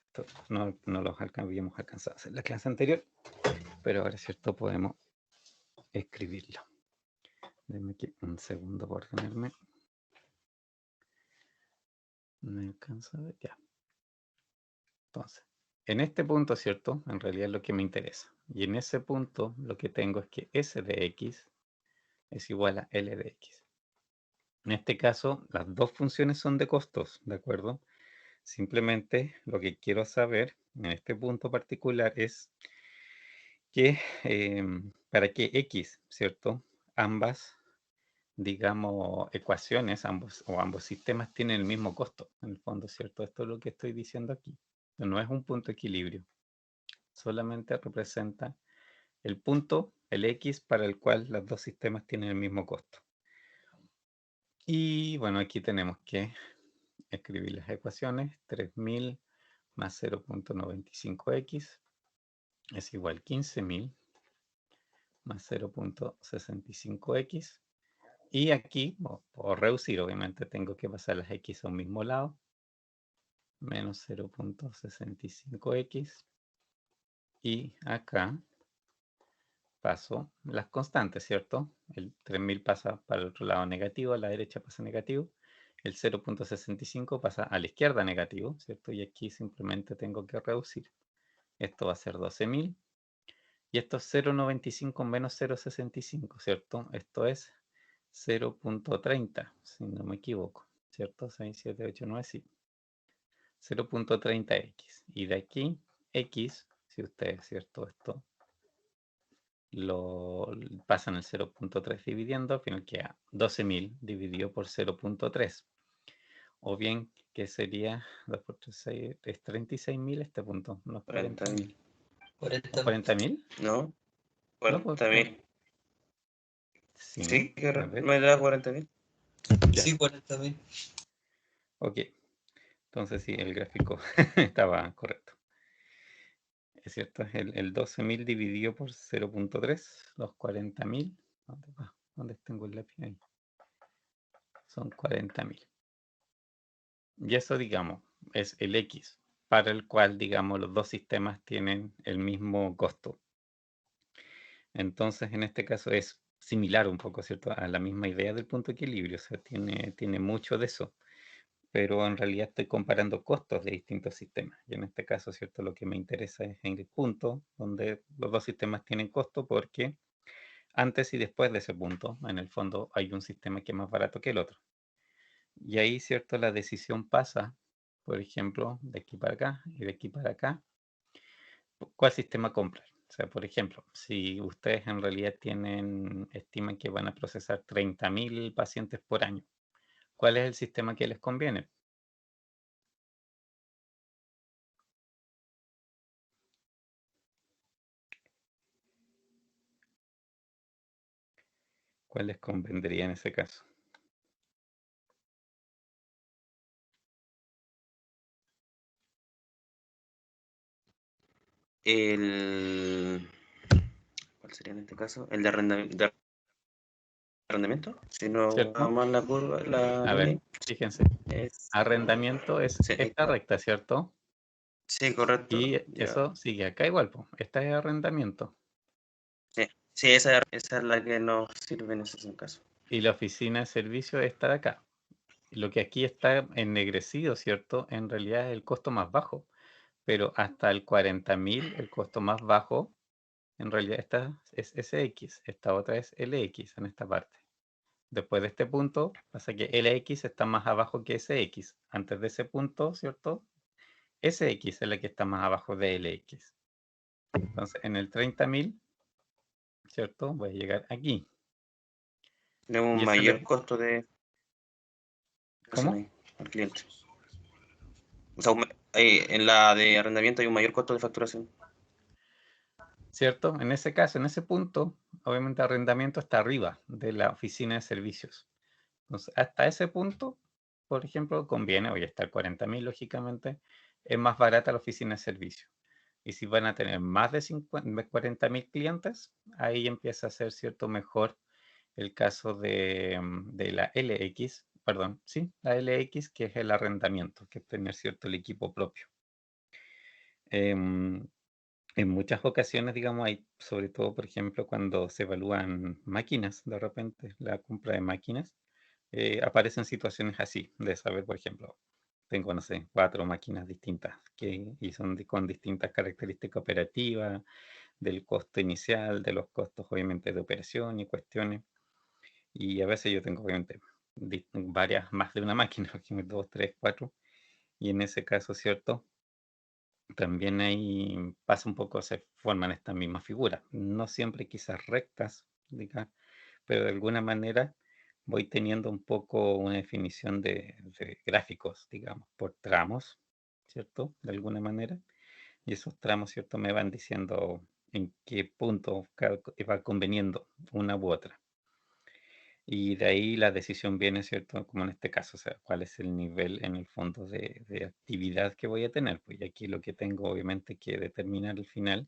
Esto no los habíamos alcanzado a hacer en la clase anterior, pero ahora, ¿cierto? Podemos escribirlo. Denme aquí un segundo por tenerme. No alcanza a ver ya. Entonces, en este punto, ¿cierto? En realidad es lo que me interesa. Y en ese punto lo que tengo es que S de X es igual a L de X. En este caso, las dos funciones son de costos, ¿de acuerdo? Simplemente lo que quiero saber en este punto particular es que para que X, ¿cierto? Ambas, digamos, ecuaciones, ambos sistemas tienen el mismo costo, en el fondo, ¿cierto? Esto es lo que estoy diciendo aquí. No es un punto de equilibrio, solamente representa el punto, el X, para el cual los dos sistemas tienen el mismo costo. Y bueno, aquí tenemos que escribir las ecuaciones. 3000 más 0.95x es igual a 15000 más 0.65x. Y aquí, por reducir, obviamente tengo que pasar las x a un mismo lado. Menos 0.65x. Y acá paso las constantes, ¿cierto? El 3000 pasa para el otro lado negativo, a la derecha pasa negativo. El 0.65 pasa a la izquierda negativo, ¿cierto? Y aquí simplemente tengo que reducir. Esto va a ser 12.000. Y esto es 0.95 menos 0.65, ¿cierto? Esto es 0.30, si no me equivoco, ¿cierto? 6, 7, 8, 9, sí. 0.30x. Y de aquí, x, si ustedes, ¿cierto? Esto lo pasan el 0.3 dividiendo, al final queda 12.000 dividido por 0.3. O bien, que sería 2 por 3, 6, es 36.000 este punto, no es 40.000. 40. ¿O 40.000? ¿no? No, pues, 40.000. sí, Sí, que a ver, me da 40.000. ya. Sí, 40.000. Ok, entonces sí, el gráfico estaba correcto. Es cierto, es el 12.000 dividido por 0.3, los 40.000. ¿Dónde va? ¿Dónde tengo el lápiz ahí? Son 40.000. Y eso, digamos, es el X, para el cual, digamos, los dos sistemas tienen el mismo costo. Entonces, en este caso es similar un poco, ¿cierto?, a la misma idea del punto de equilibrio, o sea, tiene mucho de eso, pero en realidad estoy comparando costos de distintos sistemas. Y en este caso, ¿cierto?, lo que me interesa es en el punto donde los dos sistemas tienen costo, porque antes y después de ese punto, en el fondo, hay un sistema que es más barato que el otro. Y ahí, ¿cierto?, la decisión pasa, por ejemplo, de aquí para acá y de aquí para acá, ¿cuál sistema comprar? O sea, por ejemplo, si ustedes en realidad estiman que van a procesar 30.000 pacientes por año, ¿cuál es el sistema que les conviene? ¿Cuál les convendría en ese caso? ¿Cuál sería en este caso? El de arrendamiento. Si no ¿cierto? vamos la curva, la A ver, línea, fíjense. es... Arrendamiento es Sí, esta recta, ¿cierto? sí, correcto. Y Ya. eso sigue acá igual, pues. Esta es arrendamiento. Sí, sí, esa es la que nos sirve en ese caso. Y la oficina de servicio está de acá. Lo que aquí está ennegrecido, ¿cierto? En realidad es el costo más bajo. Pero hasta el 40.000, el costo más bajo, en realidad esta es SX. Esta otra es LX en esta parte. Después de este punto, pasa que LX está más abajo que SX. Antes de ese punto, ¿cierto? SX es la que está más abajo de LX. Entonces, en el 30.000, ¿cierto? Voy a llegar aquí. Tenemos Y un esa es mayor la... costo de facturación ¿Cómo? ahí al cliente. O sea, en la de arrendamiento hay un mayor costo de facturación. ¿Cierto? En ese caso, en ese punto, obviamente arrendamiento está arriba de la oficina de servicios. Entonces, hasta ese punto, por ejemplo, conviene, hoy está el 40.000, lógicamente, es más barata la oficina de servicios. Y si van a tener más de 40.000 clientes, ahí empieza a ser cierto mejor el caso de la LX, perdón, sí, la LX, que es el arrendamiento, que es tener cierto el equipo propio. Em, en muchas ocasiones, digamos, hay, sobre todo, por ejemplo, cuando se evalúan máquinas, de repente, la compra de máquinas, aparecen situaciones así, de saber, por ejemplo, tengo, no sé, 4 máquinas distintas y son con distintas características operativas, del costo inicial, de los costos, obviamente, de operación y cuestiones. Y a veces yo tengo, obviamente, varias, más de una máquina, por ejemplo, 2, 3, 4. Y en ese caso, ¿cierto? También ahí pasa un poco, se forman estas mismas figuras. No siempre quizás rectas, diga, pero de alguna manera voy teniendo un poco una definición de gráficos, digamos, por tramos, ¿cierto? De alguna manera. Y esos tramos, ¿cierto? Me van diciendo en qué punto va conveniendo una u otra. Y de ahí la decisión viene, ¿cierto? Como en este caso, o sea, cuál es el nivel en el fondo de actividad que voy a tener. Pues y aquí lo que tengo obviamente que determinar al final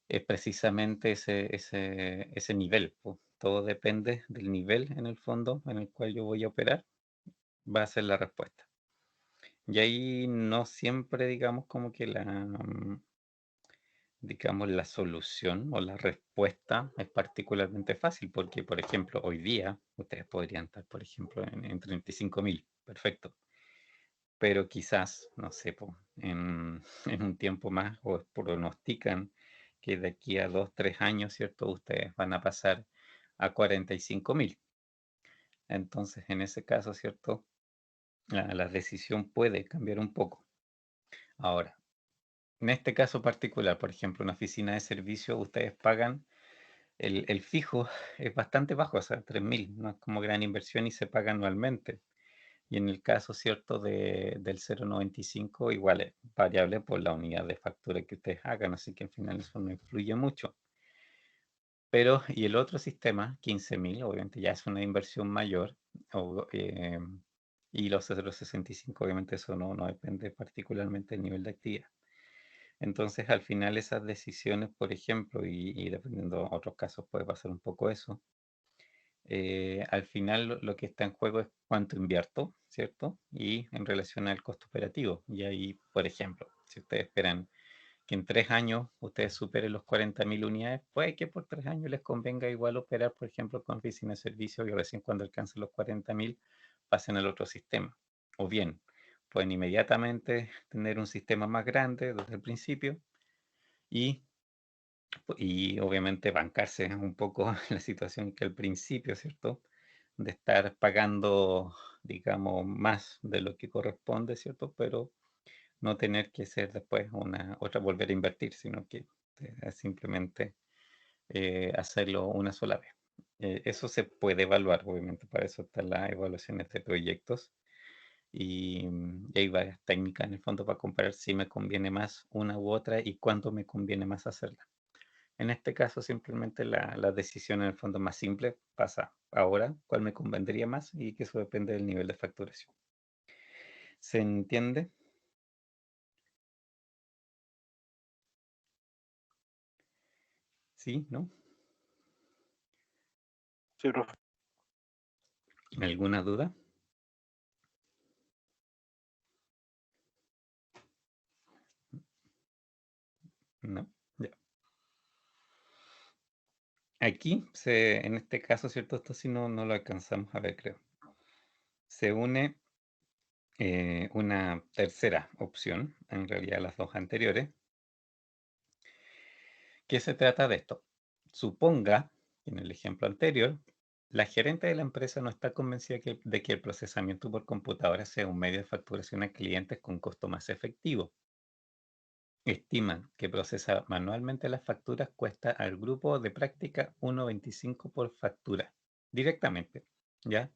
es precisamente ese nivel. Pues. Todo depende del nivel en el fondo en el cual yo voy a operar, va a ser la respuesta. Y ahí no siempre, digamos, como que digamos, la solución o la respuesta es particularmente fácil, porque, por ejemplo, hoy día ustedes podrían estar, por ejemplo, en 35.000, perfecto, pero quizás, no sé, en un tiempo más o pronostican que de aquí a 2, 3 años, ¿cierto? Ustedes van a pasar a 45.000. Entonces, en ese caso, ¿cierto? La decisión puede cambiar un poco. Ahora, en este caso particular, por ejemplo, una oficina de servicio, ustedes pagan el fijo es bastante bajo, o sea, 3.000, no es como gran inversión y se paga anualmente. Y en el caso, ¿cierto?, del 0,95, igual es variable por la unidad de factura que ustedes hagan, así que al final eso no influye mucho. Pero, y el otro sistema, 15.000, obviamente ya es una inversión mayor, y los 0,65, obviamente eso no depende particularmente del nivel de actividad. Entonces, al final esas decisiones, por ejemplo, y dependiendo de otros casos puede pasar un poco eso, al final lo que está en juego es cuánto invierto, ¿cierto? Y en relación al costo operativo. Y ahí, por ejemplo, si ustedes esperan que en 3 años ustedes superen los 40.000 unidades, puede que por 3 años les convenga igual operar, por ejemplo, con oficina de servicio y recién cuando alcancen los 40.000 pasen al otro sistema. O bien, pueden inmediatamente tener un sistema más grande desde el principio y obviamente bancarse un poco la situación que al principio, ¿cierto? De estar pagando, digamos, más de lo que corresponde, ¿cierto? Pero no tener que ser después otra volver a invertir, sino que simplemente hacerlo una sola vez. Eso se puede evaluar, obviamente, para eso están las evaluaciones de proyectos y hay varias técnicas en el fondo para comparar si me conviene más una u otra y cuándo me conviene más hacerla. En este caso, simplemente la decisión en el fondo más simple pasa ahora, cuál me convendría más y que eso depende del nivel de facturación. ¿Se entiende? ¿Sí? ¿No? Sí, profe. ¿Alguna duda? No. Ya. Aquí, en este caso, ¿cierto? Esto sí no lo alcanzamos a ver, creo. Se une una tercera opción, en realidad las dos anteriores. ¿Qué se trata de esto? Suponga, en el ejemplo anterior, la gerente de la empresa no está convencida de que el procesamiento por computadora sea un medio de facturación a clientes con costo más efectivo. Estiman que procesar manualmente las facturas cuesta al grupo de práctica 1,25 por factura, directamente, ¿ya?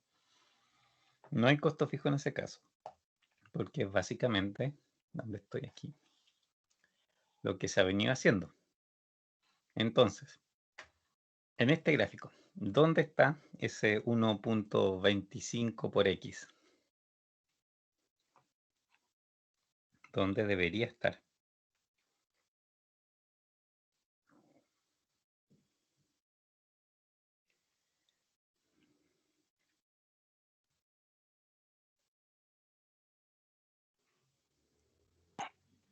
No hay costo fijo en ese caso, porque básicamente, ¿dónde estoy aquí? Lo que se ha venido haciendo. Entonces, en este gráfico, ¿dónde está ese 1,25 por X? ¿Dónde debería estar?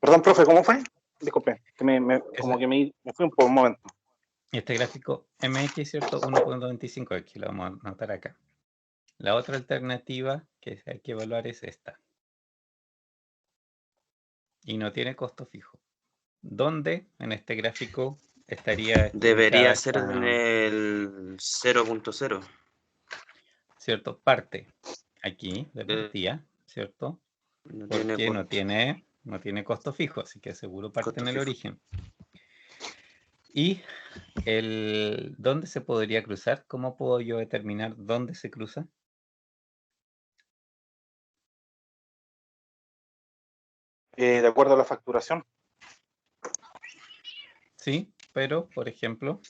Perdón, profe, ¿cómo fue? Disculpe, que como Ese- que me fui por un momento. Este gráfico MX, ¿cierto? 1,25X, lo vamos a anotar acá. La otra alternativa que hay que evaluar es esta. Y no tiene costo fijo. ¿Dónde en este gráfico estaría Debería ubicada ser en esta, el 0.0. ¿cierto? Parte aquí de partida, ¿cierto? No tiene Porque no tiene costo fijo, así que seguro parte costo en el fijo. origen. ¿Y dónde se podría cruzar? ¿Cómo puedo yo determinar dónde se cruza? De acuerdo a la facturación. Sí, pero, por ejemplo,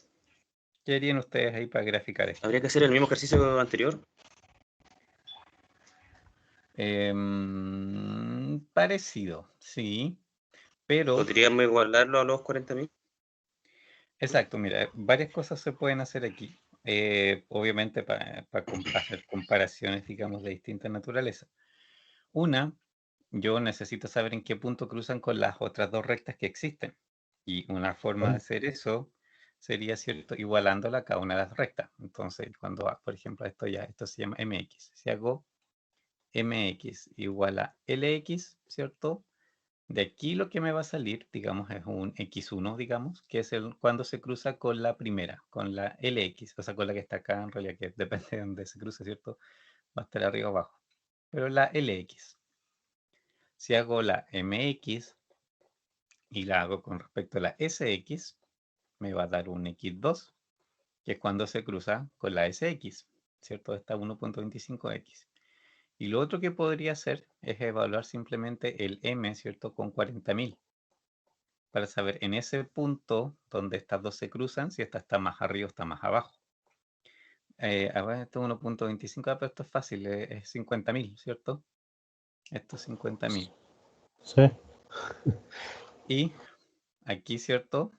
¿qué harían ustedes ahí para graficar esto? Habría que hacer el mismo ejercicio anterior. Parecido, sí, pero, Podríamos igualarlo a los 40.000. exacto, mira, varias cosas se pueden hacer aquí. Obviamente para hacer comparaciones, digamos, de distinta naturaleza. Una, yo necesito saber en qué punto cruzan con las otras dos rectas que existen. Y una forma de hacer eso sería, ¿cierto?, igualándola a cada una de las rectas. Entonces, cuando, por ejemplo, esto se llama MX. Si hago MX igual a LX, ¿cierto? De aquí lo que me va a salir, digamos, es un X1, digamos, que es cuando se cruza con la primera, con la LX, o sea, con la que está acá, en realidad, que depende de dónde se cruce, ¿cierto? Va a estar arriba o abajo. Pero la LX. Si hago la MX y la hago con respecto a la SX, me va a dar un X2, que es cuando se cruza con la SX, ¿cierto? Está 1,25X. Y lo otro que podría hacer es evaluar simplemente el M, ¿cierto? Con 40.000. Para saber en ese punto donde estas dos se cruzan, si esta está más arriba o está más abajo. A ver, esto es 1,25, pero esto es fácil, es 50.000, ¿cierto? Esto es 50.000. Sí. Y aquí, ¿cierto?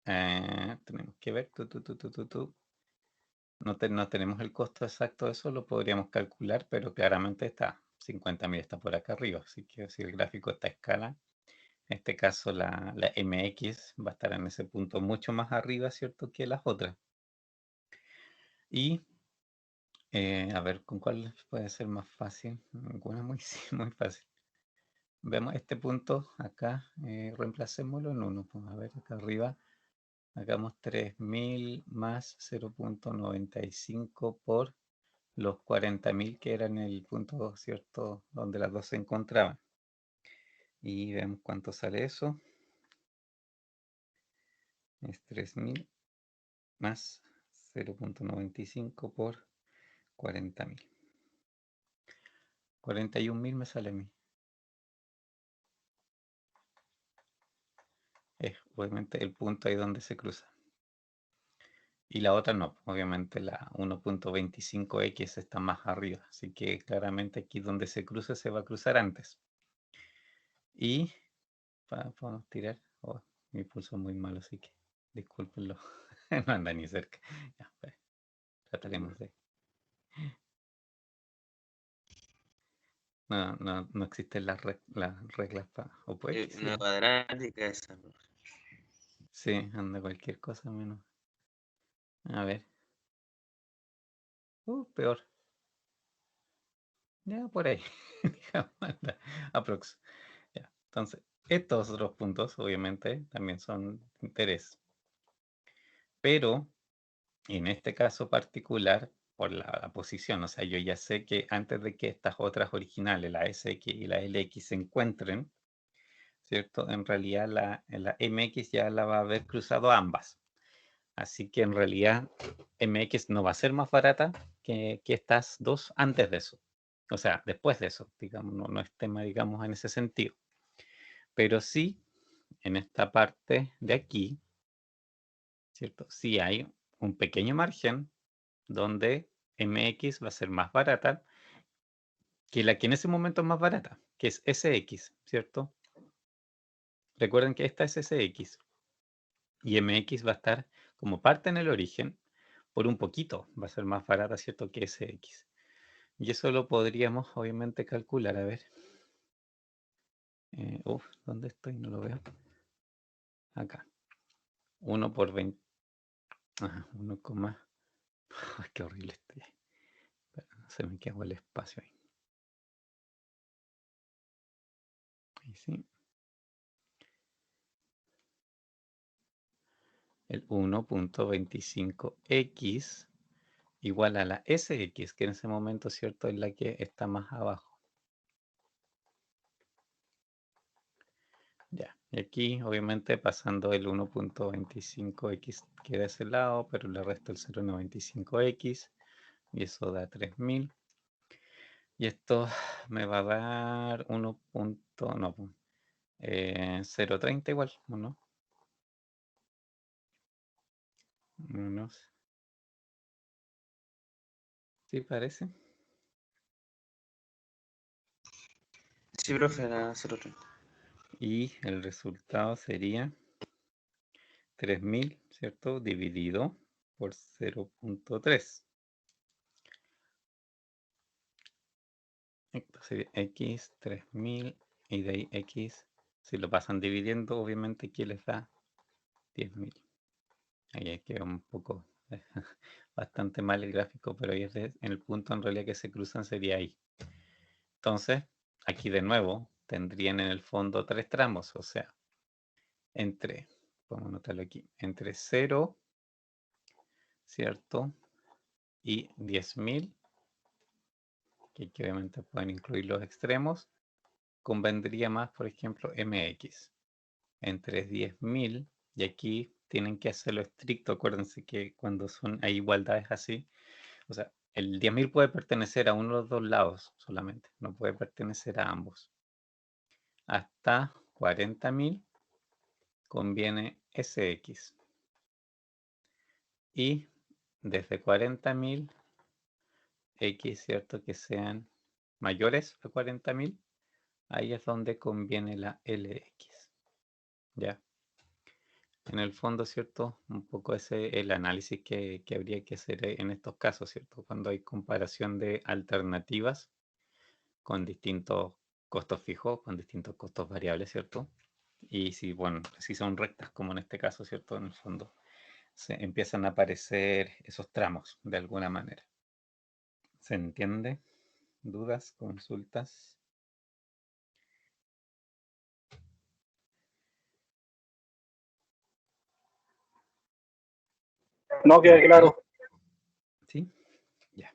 Tenemos que ver, no tenemos el costo exacto de eso, lo podríamos calcular, pero claramente está 50.000 está por acá arriba, así que si el gráfico está a escala, en este caso la MX va a estar en ese punto mucho más arriba, ¿cierto?, que las otras. Y a ver, ¿con cuál puede ser más fácil? Alguna muy, muy fácil. Vemos este punto acá, reemplacémoslo en 1. Pues a ver, acá arriba, hagamos 3.000 más 0,95 por los 40.000 que eran el punto, ¿cierto?, donde las dos se encontraban. Y vemos cuánto sale eso. Es 3.000 más 0,95 por 40.000. 41.000 me sale a mí. Es obviamente el punto ahí donde se cruza. Y la otra no, obviamente la 1,25X está más arriba. Así que claramente aquí donde se cruce se va a cruzar antes. Y podemos tirar. Oh, mi pulso es muy malo, así que Discúlpenlo. No anda ni cerca. Ya, pues, trataremos de. No existen las reglas para. O puede que sí. Una cuadrática esa, profe. Sí, anda cualquier cosa menos. A ver. Peor. Ya por ahí. Digamos, anda, aprox. Ya. Entonces, estos otros puntos, obviamente, también son de interés. Pero en este caso particular, por la posición, o sea, yo ya sé que antes de que estas otras originales, la SX y la LX, se encuentren, ¿cierto? En realidad la MX ya la va a haber cruzado ambas. Así que en realidad MX no va a ser más barata que estas dos antes de eso. O sea, después de eso, digamos, no es tema, digamos, en ese sentido. Pero sí, en esta parte de aquí, ¿cierto? Sí hay un pequeño margen donde MX va a ser más barata que la que en ese momento es más barata, que es SX, ¿cierto? Recuerden que esta es SX y MX va a estar como parte en el origen por un poquito, va a ser más barata, ¿cierto? Que SX. Y eso lo podríamos obviamente calcular, a ver. ¿Dónde estoy? No lo veo. Acá. 1 por 20. Ajá, 1, Ay, qué horrible estoy. No se me quedó el espacio ahí. Ahí sí. El 1.25x igual a la SX, que en ese momento, ¿cierto? Es la que está más abajo. Ya, y aquí obviamente pasando el 1.25x queda ese lado, pero le resto el 0.95x y eso da 3000. Y esto me va a dar 0.30 igual, ¿o no? ¿Sí parece? Sí, profe, era 0,30. Y el resultado sería 3000, ¿cierto? Dividido por 0.3. Entonces x 3000 y de ahí x, si lo pasan dividiendo, obviamente aquí les da 10.000. Ahí queda un poco, bastante mal el gráfico, pero ahí en el punto en realidad que se cruzan sería ahí. Entonces, aquí de nuevo tendrían en el fondo tres tramos, o sea, vamos a anotarlo aquí, entre 0, ¿cierto? Y 10.000, que aquí obviamente pueden incluir los extremos. Convendría más, por ejemplo, MX. Entre 10.000, y aquí tienen que hacerlo estricto, acuérdense que cuando hay igualdades así, o sea, el 10.000 puede pertenecer a uno de los dos lados solamente, no puede pertenecer a ambos. Hasta 40.000 conviene SX. Y desde 40.000, X, ¿cierto? Que sean mayores a 40.000, ahí es donde conviene la LX. ¿Ya? En el fondo, ¿cierto? Un poco ese es el análisis que habría que hacer en estos casos, ¿cierto? Cuando hay comparación de alternativas con distintos costos fijos, con distintos costos variables, ¿cierto? Y si, bueno, si son rectas, como en este caso, ¿cierto? En el fondo, se empiezan a aparecer esos tramos de alguna manera. ¿Se entiende? ¿Dudas? ¿Consultas? No queda claro. ¿Sí? Ya.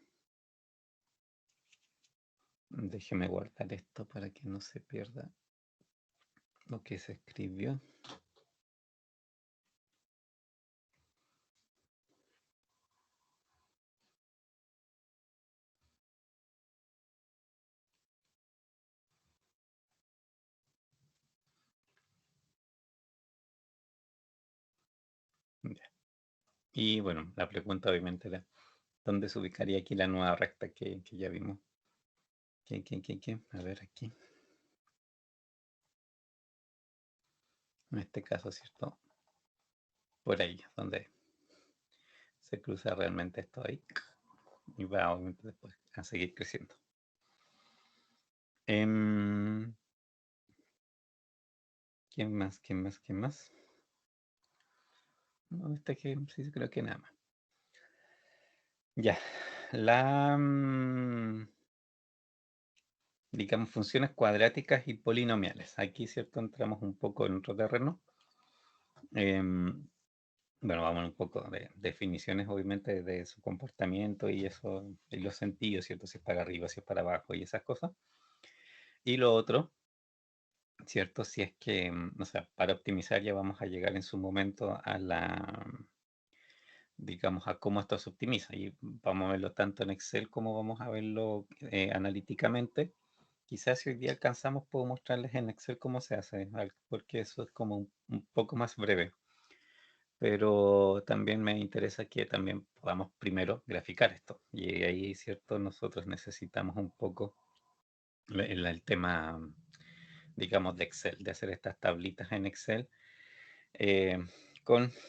Déjeme guardar esto para que no se pierda lo que se escribió. Ya. Y bueno, la pregunta obviamente era, ¿dónde se ubicaría aquí la nueva recta que ya vimos? ¿Qué? A ver aquí. En este caso, ¿cierto? por ahí, donde se cruza realmente esto ahí y va obviamente después a seguir creciendo. ¿Quién más? ¿Quién más? ¿Quién más? No, este que sí, creo que nada más. Ya, digamos, funciones cuadráticas y polinomiales. Aquí, ¿cierto? Entramos un poco en otro terreno. Bueno, vamos un poco de definiciones, obviamente, de su comportamiento y eso, y los sentidos, ¿cierto? Si es para arriba, si es para abajo y esas cosas. Y lo otro, ¿cierto? Si es que, o sea, para optimizar ya vamos a llegar en su momento a digamos, a cómo esto se optimiza. Y vamos a verlo tanto en Excel como vamos a verlo analíticamente. Quizás si hoy día alcanzamos, puedo mostrarles en Excel cómo se hace, porque eso es como un poco más breve. Pero también me interesa que también podamos primero graficar esto. Y ahí, ¿cierto? Nosotros necesitamos un poco el tema, digamos, de Excel, de hacer estas tablitas en Excel.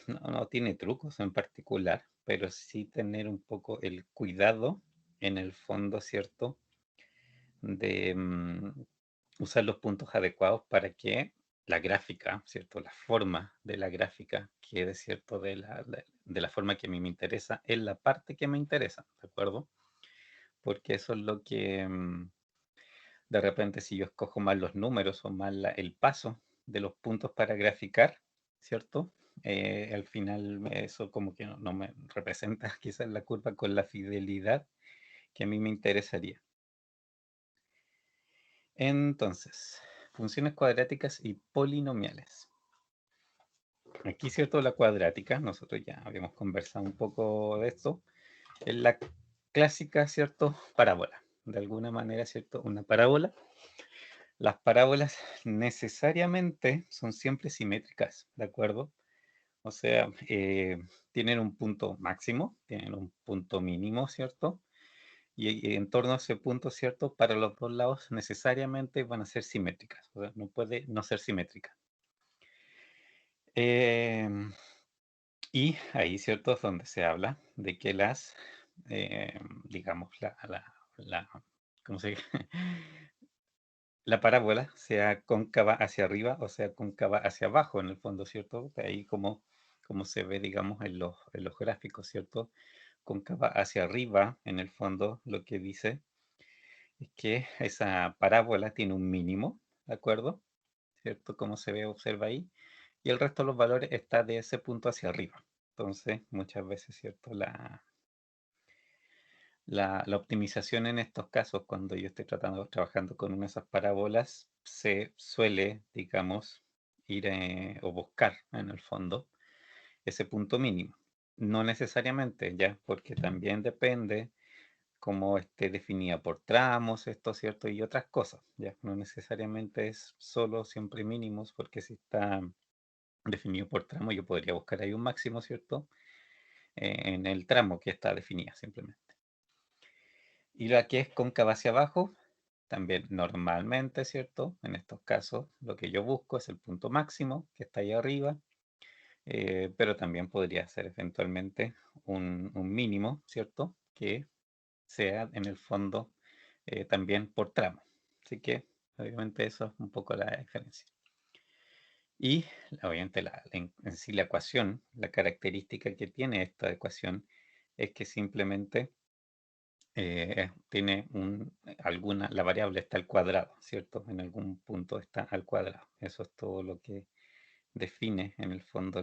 No tiene trucos en particular, pero sí tener un poco el cuidado en el fondo, ¿cierto? De usar los puntos adecuados para que la gráfica, ¿cierto? La forma de la gráfica quede, ¿cierto? De la forma que a mí me interesa, en la parte que me interesa, ¿de acuerdo? Porque eso es lo que de repente si yo escojo mal los números o mal el paso de los puntos para graficar, ¿cierto? Al final eso como que no me representa quizás la curva con la fidelidad que a mí me interesaría. Entonces, funciones cuadráticas y polinomiales. Aquí, ¿cierto? La cuadrática, nosotros ya habíamos conversado un poco de esto, es la clásica, ¿cierto? Parábola. De alguna manera, ¿cierto? Una parábola. Las parábolas necesariamente son siempre simétricas, ¿de acuerdo? O sea, tienen un punto máximo, tienen un punto mínimo, ¿cierto? Y en torno a ese punto, ¿cierto? Para los dos lados necesariamente van a ser simétricas. O sea, no puede no ser simétrica. Y ahí, ¿cierto? Es donde se habla de que digamos, ¿cómo se dice? La parábola sea cóncava hacia arriba o sea cóncava hacia abajo, en el fondo, ¿cierto? De ahí como se ve, digamos, en los gráficos, ¿cierto? Cóncava hacia arriba, en el fondo, lo que dice es que esa parábola tiene un mínimo, ¿de acuerdo? ¿Cierto? Como se ve, observa ahí. Y el resto de los valores está de ese punto hacia arriba. Entonces, muchas veces, ¿cierto? La optimización en estos casos, cuando yo estoy trabajando con una de esas parábolas, se suele, digamos, ir o buscar en el fondo ese punto mínimo. No necesariamente, ya, porque también depende cómo esté definida por tramos, esto, ¿cierto? Y otras cosas, ya. No necesariamente es solo siempre mínimos, porque si está definido por tramo, yo podría buscar ahí un máximo, ¿cierto? En el tramo que está definida simplemente. Y la que es cóncava hacia abajo, también normalmente, ¿cierto? En estos casos, lo que yo busco es el punto máximo que está ahí arriba, pero también podría ser eventualmente un mínimo, ¿cierto? Que sea en el fondo también por tramo. Así que, obviamente, eso es un poco la diferencia. Y, obviamente, en sí la ecuación, la característica que tiene esta ecuación es que simplemente tiene la variable está al cuadrado, ¿cierto? En algún punto está al cuadrado. Eso es todo lo que define en el fondo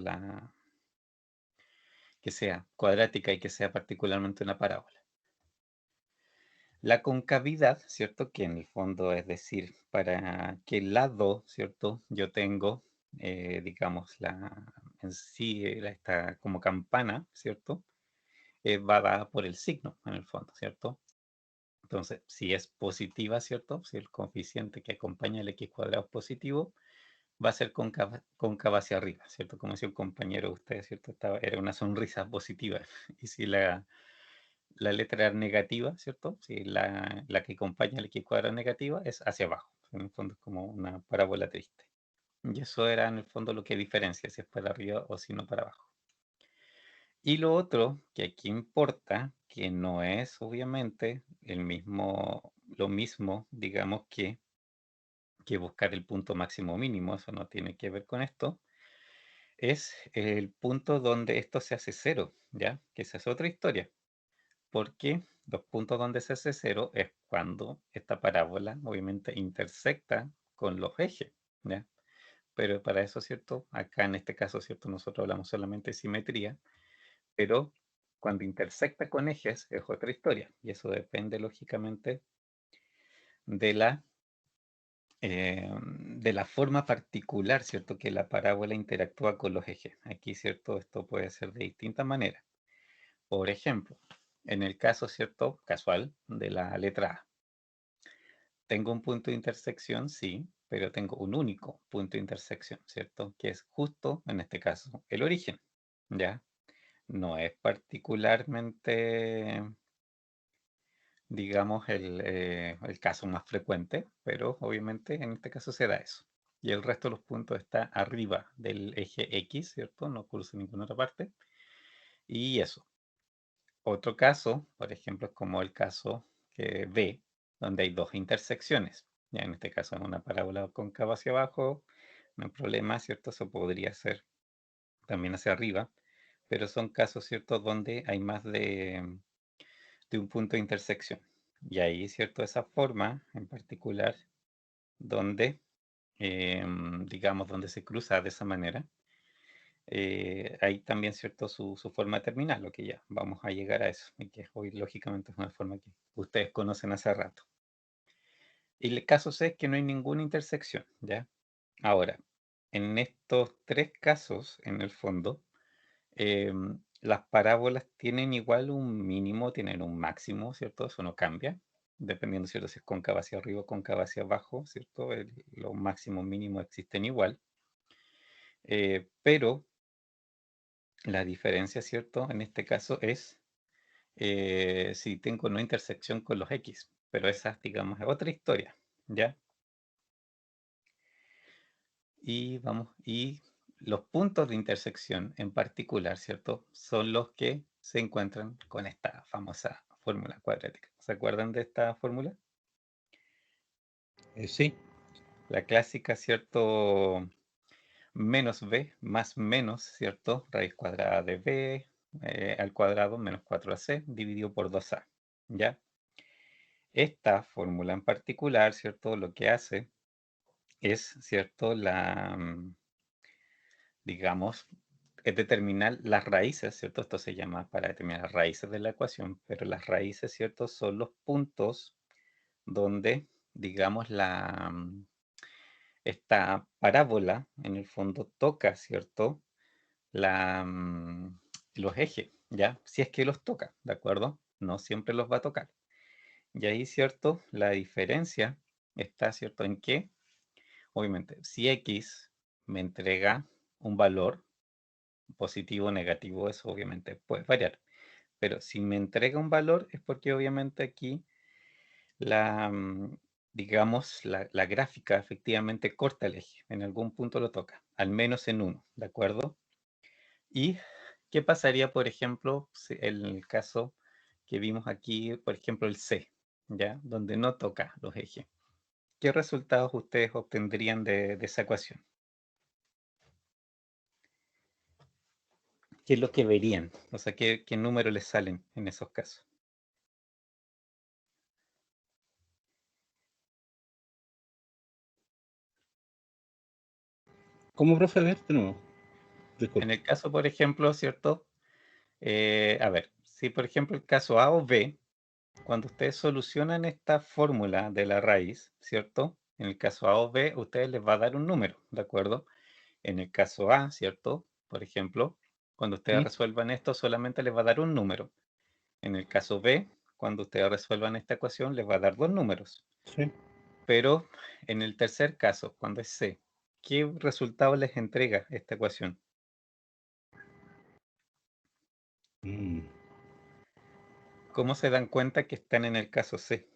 que sea cuadrática y que sea particularmente una parábola. La concavidad, ¿cierto? Que en el fondo es decir, para qué lado, ¿cierto? Yo tengo, digamos, en sí, esta como campana, ¿cierto? Va dada por el signo, en el fondo, ¿cierto? Entonces, si es positiva, ¿cierto? Si el coeficiente que acompaña el x cuadrado es positivo, va a ser cóncava hacia arriba, ¿cierto? Como decía un compañero de ustedes, ¿cierto? Era una sonrisa positiva. Y si la letra era negativa, ¿cierto? Si la que acompaña el x cuadrado negativa es hacia abajo. En el fondo es como una parábola triste. Y eso era en el fondo lo que diferencia si es para arriba o si no para abajo. Y lo otro que aquí importa, que no es obviamente lo mismo, digamos, que buscar el punto máximo mínimo, eso no tiene que ver con esto, es el punto donde esto se hace cero, ¿ya? Que esa es otra historia, porque los puntos donde se hace cero es cuando esta parábola obviamente intersecta con los ejes, ¿ya? Pero para eso, ¿cierto? Acá en este caso, ¿cierto? Nosotros hablamos solamente de simetría, pero cuando intersecta con ejes es otra historia, y eso depende lógicamente de de la forma particular, ¿cierto? Que la parábola interactúa con los ejes. Aquí, ¿cierto? Esto puede ser de distintas maneras. Por ejemplo, en el caso, ¿cierto? Casual de la letra A. Tengo un punto de intersección, sí, pero tengo un único punto de intersección, ¿cierto? Que es justo, en este caso, el origen, ¿ya? No es particularmente, digamos, el caso más frecuente, pero obviamente en este caso se da eso. Y el resto de los puntos está arriba del eje X, ¿cierto? No cruza en ninguna otra parte. Y eso. Otro caso, por ejemplo, es como el caso que B, donde hay dos intersecciones. Ya en este caso es una parábola cóncava hacia abajo, no hay problema, ¿cierto? Eso podría ser también hacia arriba, pero son casos, ¿cierto?, donde hay más de un punto de intersección. Y ahí, ¿cierto?, esa forma en particular, donde, digamos, donde se cruza de esa manera, hay también, ¿cierto?, su forma terminal, lo que ya vamos a llegar a eso, y que hoy lógicamente es una forma que ustedes conocen hace rato. Y el caso C es que no hay ninguna intersección, ¿ya? Ahora, en estos tres casos, en el fondo, las parábolas tienen igual un mínimo, tienen un máximo, ¿cierto? Eso no cambia, dependiendo, ¿cierto?, si es cóncava hacia arriba o cóncava hacia abajo, ¿cierto? Los máximos mínimos existen igual. Pero la diferencia, ¿cierto?, en este caso es si tengo una intersección con los X, pero esa, digamos, es otra historia, ¿ya? Y los puntos de intersección en particular, ¿cierto?, son los que se encuentran con esta famosa fórmula cuadrática. ¿Se acuerdan de esta fórmula? Sí. La clásica, ¿cierto? Menos b más menos, ¿cierto? Raíz cuadrada de b al cuadrado menos 4ac dividido por 2a, ¿ya? Esta fórmula en particular, ¿cierto?, lo que hace es, ¿cierto?, digamos, es determinar las raíces, ¿cierto? Esto se llama para determinar las raíces de la ecuación, pero las raíces, ¿cierto?, son los puntos donde, digamos, esta parábola en el fondo toca, ¿cierto?, la, mm, los ejes, ¿ya? Si es que los toca, ¿de acuerdo? No siempre los va a tocar. Y ahí, ¿cierto?, la diferencia está, ¿cierto?, en que, obviamente, si X me entrega un valor positivo o negativo, eso obviamente puede variar. Pero si me entrega un valor es porque obviamente aquí la, mm, digamos, la gráfica efectivamente corta el eje. En algún punto lo toca, al menos en uno, ¿de acuerdo? ¿Y qué pasaría, por ejemplo, en el caso que vimos aquí, por ejemplo, el C, ¿ya? Donde no toca los ejes. ¿Qué resultados ustedes obtendrían de esa ecuación? ¿Qué es lo que verían? O sea, ¿qué números les salen en esos casos? ¿Cómo, profe? A ver, de nuevo. En Disculpe. el caso, por ejemplo, ¿cierto? A ver, si por ejemplo el caso A o B, cuando ustedes solucionan esta fórmula de la raíz, ¿cierto? En el caso A o B, ustedes les va a dar un número, ¿de acuerdo? En el caso A, ¿cierto? Por ejemplo, cuando ustedes ¿Mm? resuelvan esto, solamente les va a dar un número. En el caso B, cuando ustedes resuelvan esta ecuación, les va a dar dos números. Sí. Pero en el tercer caso, cuando es C, ¿qué resultado les entrega esta ecuación? Mm. ¿Cómo se dan cuenta que están en el caso C?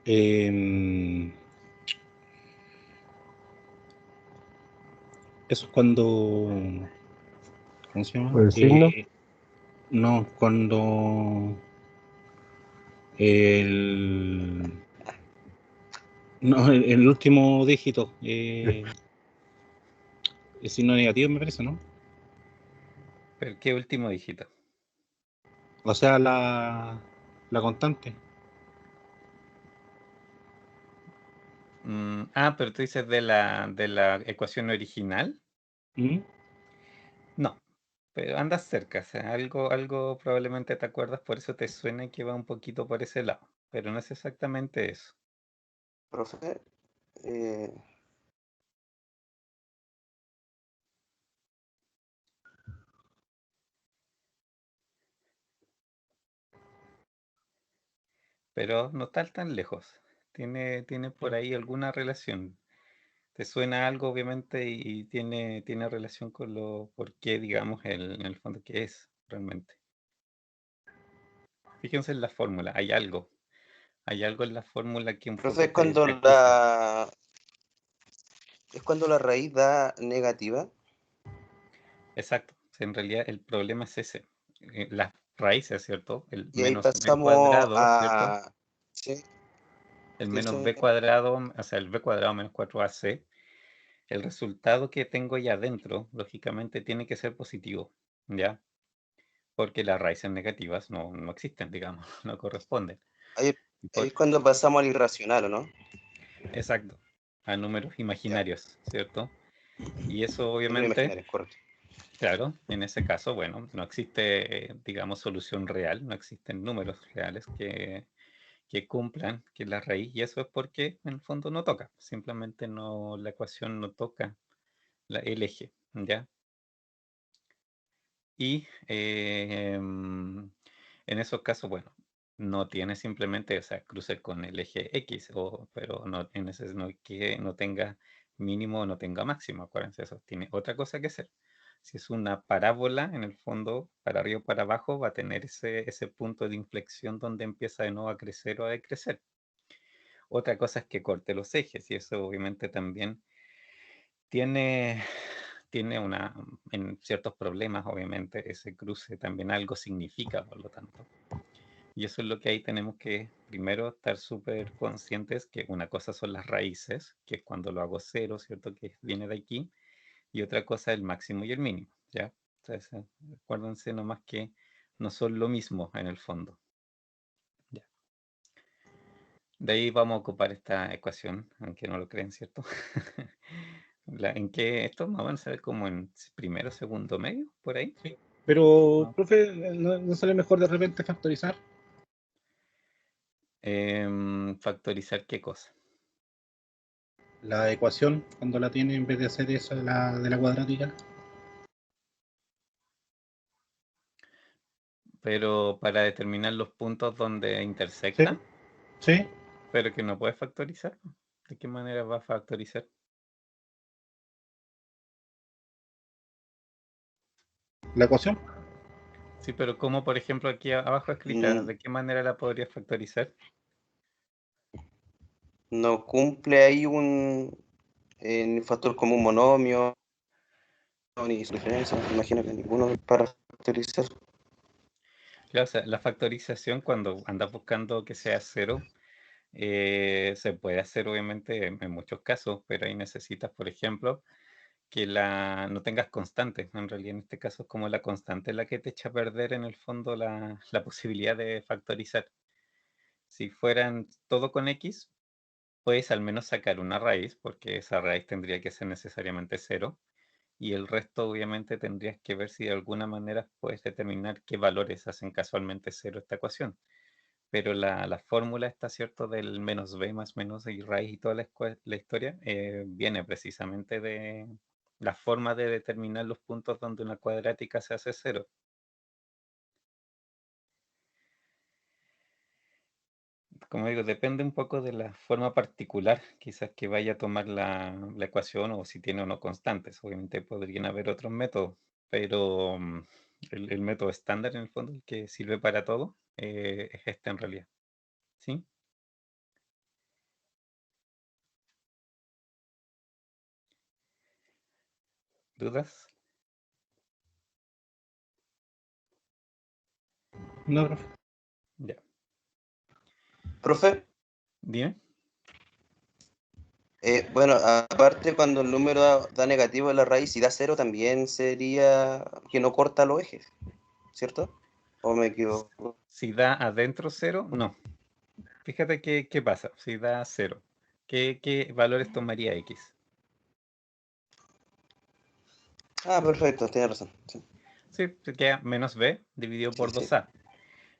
Em, Eso es cuando. ¿Cómo se llama? ¿Por el signo? No, cuando. El. No, el último dígito. El signo negativo, me parece, ¿no? ¿Pero qué último dígito? O sea, la constante. Pero tú dices de la ecuación original. ¿Mm? No, pero andas cerca, o sea, algo probablemente te acuerdas, por eso te suena que va un poquito por ese lado, pero no es exactamente eso. Profe, eh, Pero no está tan lejos. Tiene por ahí alguna relación. Te suena algo, obviamente, y tiene relación con lo por qué, digamos, en el fondo, qué es realmente. Fíjense en la fórmula, hay algo. Hay algo en la fórmula que un profe, poco te acusa. es cuando la raíz da negativa. Exacto. O sea, en realidad el problema es ese. Las raíces, ¿cierto? El Y ahí menos b pasamos cuadrado, ¿cierto? a... Sí, El sí, menos sí. b cuadrado, o sea, el b cuadrado menos 4ac. El resultado que tengo ahí adentro, lógicamente, tiene que ser positivo, ¿ya? Porque las raíces negativas no existen, digamos, no corresponden. Ahí, Y ahí por- es cuando pasamos al irracional, ¿o no? exacto, a números Ya, imaginarios, ¿cierto? Y eso número obviamente, imaginario, correcto. claro, en ese caso, bueno, no existe, digamos, solución real, no existen números reales que cumplan que la raíz, y eso es porque en el fondo no toca, simplemente no, la ecuación no toca el eje, ¿ya? Y en esos casos, bueno, no tiene simplemente, o sea, cruce con el eje X, pero no, en ese no que no tenga mínimo o no tenga máximo, acuérdense eso, tiene otra cosa que hacer. Si es una parábola, en el fondo, para arriba o para abajo, va a tener ese punto de inflexión donde empieza de nuevo a crecer o a decrecer. Otra cosa es que corte los ejes, y eso obviamente también tiene, en ciertos problemas, obviamente, ese cruce también algo significa, por lo tanto. Y eso es lo que ahí tenemos que primero estar súper conscientes que una cosa son las raíces, que es cuando lo hago cero, ¿cierto? Que viene de aquí. Y otra cosa el máximo y el mínimo, ¿ya? Entonces, acuérdense nomás que no son lo mismo en el fondo. ¿Ya? De ahí vamos a ocupar esta ecuación, aunque no lo creen, ¿cierto? ¿En qué esto más o menos se ve como en primero, segundo medio, por ahí? Sí. Pero, ¿No? profe, ¿no sale mejor de repente factorizar? ¿Factorizar qué cosa? La ecuación, cuando la tiene en vez de hacer esa de la cuadrática. Pero para determinar los puntos donde Sí, intersectan, sí, pero que no puedes factorizar. ¿De qué manera va a factorizar? la ecuación. Sí, pero como por ejemplo aquí abajo escrita, Mm, ¿de qué manera la podrías factorizar? no cumple ahí un factor como un monomio, ni su diferencia. Imagino que ninguno para factorizar. Claro, o sea, la factorización cuando andas buscando que sea cero, se puede hacer obviamente en muchos casos, pero ahí necesitas, por ejemplo, que no tengas constante. En realidad, en este caso es como la constante la que te echa a perder en el fondo la posibilidad de factorizar. Si fueran todo con X, puedes al menos sacar una raíz, porque esa raíz tendría que ser necesariamente cero. Y el resto obviamente tendrías que ver si de alguna manera puedes determinar qué valores hacen casualmente cero esta ecuación. Pero la fórmula está, ¿cierto? Del menos b más menos y raíz y toda la historia viene precisamente de la forma de determinar los puntos donde una cuadrática se hace cero. Como digo, depende un poco de la forma particular, quizás que vaya a tomar la ecuación o si tiene o no constantes. Obviamente podrían haber otros métodos, pero el método estándar en el fondo, el que sirve para todo, es este en realidad. ¿Sí? ¿Dudas? No, profe. Ya. Profe, Dime. bueno, aparte cuando el número da negativo en la raíz y da cero, también sería que no corta los ejes, ¿cierto? ¿O me equivoco? Si da adentro 0, no. Fíjate qué pasa. Si da 0, ¿qué valores tomaría X? Ah, perfecto, tienes razón. Sí, Sí, te queda menos B dividido sí, por sí. 2A.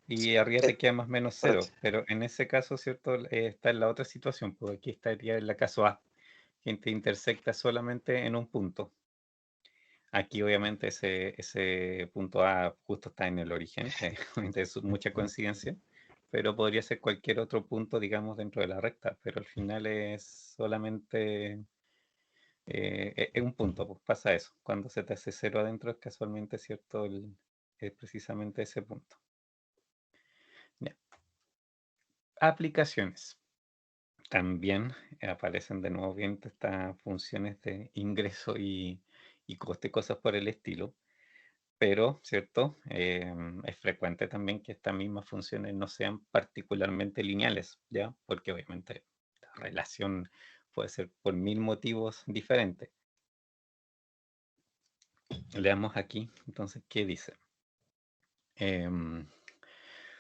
Y arriba te queda más o menos 0. Correcto. Pero en ese caso, ¿cierto? Está en la otra situación, porque aquí estaría en la caso A, que te intersecta solamente en un punto. Aquí obviamente ese punto A justo está en el origen, obviamente es mucha coincidencia, pero podría ser cualquier otro punto, digamos, dentro de la recta, pero al final es solamente es un punto, pues pasa eso. Cuando se te hace 0 adentro es casualmente cierto, es precisamente ese punto. Ya. Aplicaciones. También aparecen de nuevo bien estas funciones de ingreso y coste, cosas por el estilo. Pero, ¿cierto? Es frecuente también que estas mismas funciones no sean particularmente lineales, ¿ya? Porque obviamente la relación puede ser por 1000 motivos diferentes. Leamos aquí, entonces, ¿qué dice?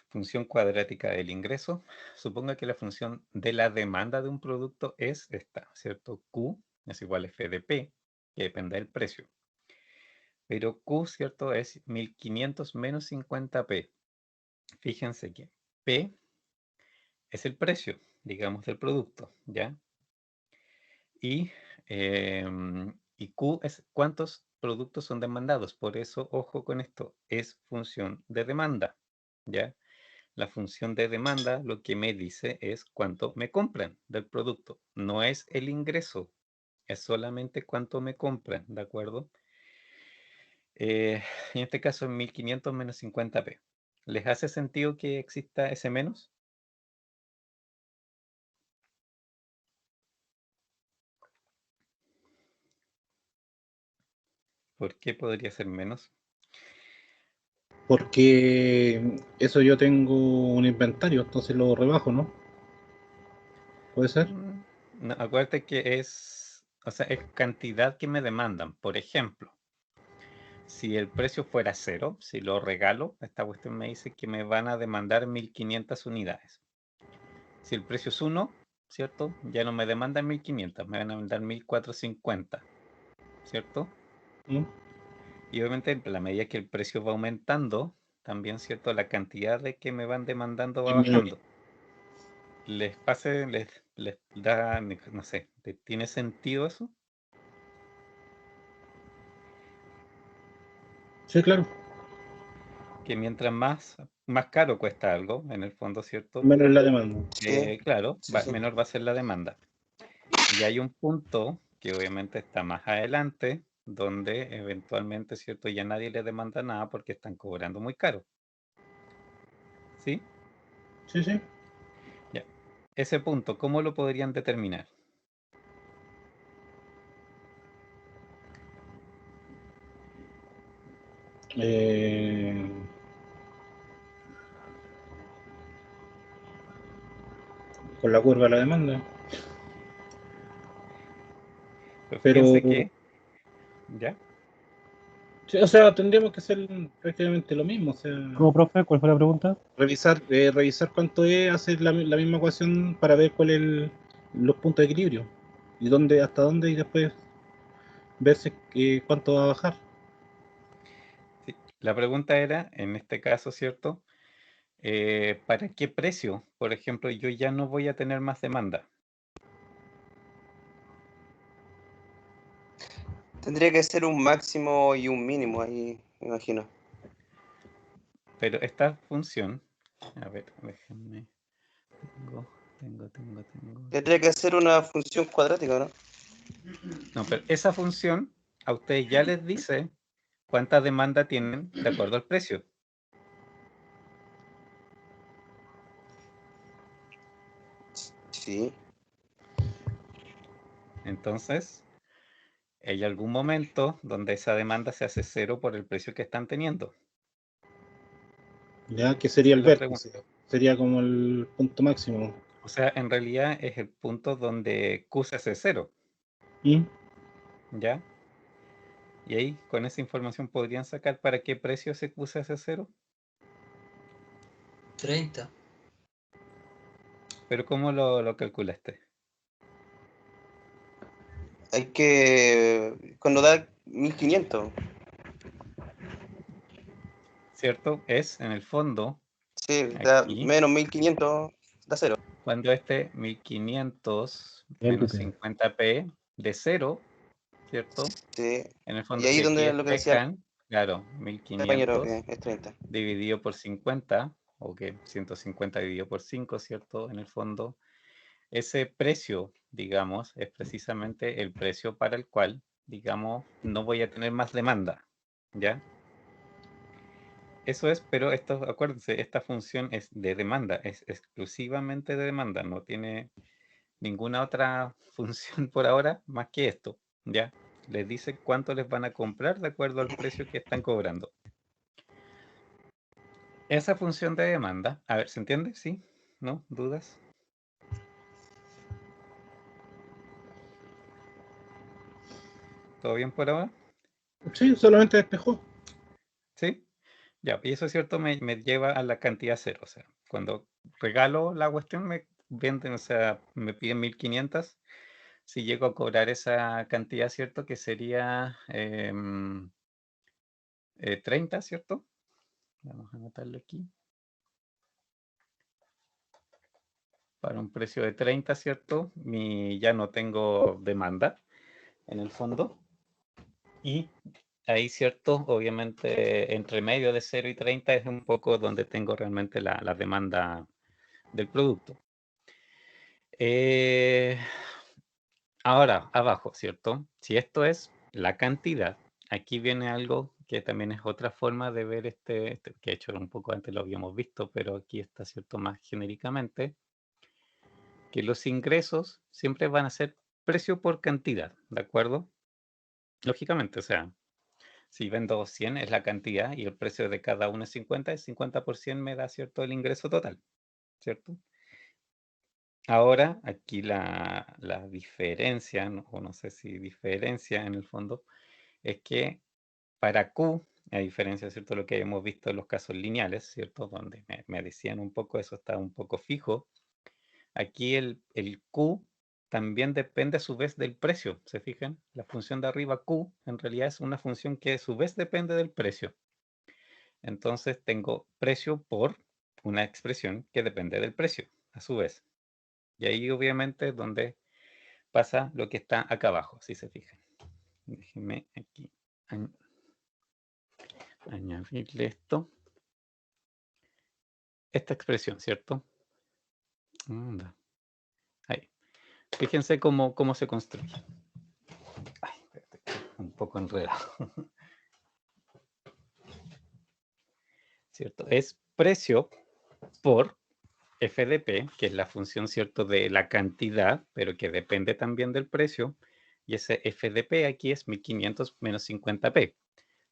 Función cuadrática del ingreso. Suponga que la función de la demanda de un producto es esta, ¿cierto? Q es igual a F de P, que depende del precio. Pero Q, ¿cierto? Es 1500 menos 50P. Fíjense que P es el precio, digamos, del producto, ¿ya? Y, y Q es cuántos productos son demandados. Por eso, ojo con esto, es función de demanda, ¿ya? La función de demanda lo que me dice es cuánto me compran del producto. No es el ingreso, es solamente cuánto me compran, ¿de acuerdo? En este caso es 1500 menos 50P. ¿Les hace sentido que exista ese menos? ¿Por qué podría ser menos? Porque eso yo tengo un inventario, entonces lo rebajo, ¿no? ¿Puede ser? No, acuérdate que o sea, es cantidad que me demandan. Por ejemplo, si el precio fuera 0, si lo regalo, esta cuestión me dice que me van a demandar 1500 unidades. Si el precio es 1, ¿cierto? Ya no me demandan 1500, me van a demandar 1450, ¿cierto? ¿Mm? Y obviamente en la medida que el precio va aumentando, también, ¿cierto? La cantidad de que me van demandando va Disminuye. bajando. Les da, no sé, ¿tiene sentido eso? Sí, claro. Que mientras más caro cuesta algo, en el fondo, ¿cierto? Menos la demanda. Sí, Claro, sí, sí. menor va a ser la demanda. Y hay un punto que obviamente está más adelante, donde eventualmente, ¿cierto? Ya nadie le demanda nada porque están cobrando muy caro. ¿Sí? Sí, sí. Ya. Ese punto, ¿cómo lo podrían determinar? Eh, con la curva de la demanda. Pues Pero, fíjense que, ¿ya? sí, o sea, tendríamos que hacer prácticamente lo mismo. O sea, ¿Cómo, profe? ¿Cuál fue la pregunta? revisar cuánto es, hacer la misma ecuación para ver cuál es los puntos de equilibrio. Y dónde, hasta dónde, y después ver cuánto va a bajar. Sí. La pregunta era, en este caso, ¿cierto? ¿Para qué precio? Por ejemplo, yo ya no voy a tener más demanda. Tendría que ser un máximo y un mínimo ahí, me imagino. Pero esta función, a ver, déjenme, tengo. Tendría que ser una función cuadrática, ¿no? No, pero esa función a ustedes ya les dice cuánta demanda tienen de acuerdo al precio. Sí. Entonces, hay algún momento donde esa demanda se hace cero por el precio que están teniendo. Ya, que sería el Esa es la pregunta. vértice. Sería como el punto máximo. O sea, en realidad es el punto donde Q se hace cero, ¿Mm? ¿ya? Y ahí, con esa información, podrían sacar para qué precio ese Q se hace cero. 30. Pero ¿cómo lo calculaste? Hay que. Cuando da 1500. ¿Cierto? Es, en el fondo, Sí, da aquí, menos 1500, da 0. cuando este 1500 menos LP. 50p de cero, ¿cierto? Sí. En el Y fondo, ahí si aquí donde lo que decía el despejan, claro, compañero, 1500 que es 30. dividido por 50, o que 150 dividido por 5, ¿cierto? En el fondo, ese precio, digamos, es precisamente el precio para el cual, digamos, no voy a tener más demanda, ¿ya? Eso es, pero esto, acuérdense, esta función es de demanda, es exclusivamente de demanda, no tiene ninguna otra función por ahora más que esto, ¿ya? Les dice cuánto les van a comprar de acuerdo al precio que están cobrando. Esa función de demanda, a ver, ¿se entiende? ¿Sí? ¿No? ¿Dudas? ¿Todo bien por ahora? Sí, solamente despejó. ¿Sí? Ya, y eso es cierto, me lleva a la cantidad cero. O sea, cuando regalo la cuestión, me venden, o sea, me piden 1500. Si llego a cobrar esa cantidad, ¿cierto? Que sería 30, ¿cierto? Vamos a anotarlo aquí. Para un precio de 30, ¿cierto? Ya no tengo demanda en el fondo. Y ahí, ¿cierto? Obviamente, entre medio de 0 y 30 es un poco donde tengo realmente la demanda del producto. Ahora, abajo, ¿cierto? Si esto es la cantidad, aquí viene algo que también es otra forma de ver este que de hecho un poco antes lo habíamos visto, pero aquí está, ¿cierto? Más genéricamente, que los ingresos siempre van a ser precio por cantidad, ¿de acuerdo? Lógicamente, o sea, si vendo 100 es la cantidad y el precio de cada uno es 50, el 50% me da, ¿cierto? El ingreso total, ¿cierto? Ahora, aquí la diferencia, o no sé si diferencia en el fondo, es que para Q, a diferencia, ¿cierto? Lo que hemos visto en los casos lineales, ¿cierto? Donde me decían un poco, eso está un poco fijo. Aquí el Q también depende a su vez del precio, ¿se fijan? La función de arriba Q en realidad es una función que a su vez depende del precio. Entonces tengo precio por una expresión que depende del precio, a su vez. Y ahí obviamente es donde pasa lo que está acá abajo, si se fijan. Déjenme aquí añadirle esto. Esta expresión, ¿cierto? Anda. Ahí. Fíjense cómo se construye. Ay, espérate, un poco enredado. ¿Cierto? Es precio por f de p, que es la función, ¿cierto?, de la cantidad, pero que depende también del precio. Y ese f de p aquí es 1500 menos 50p.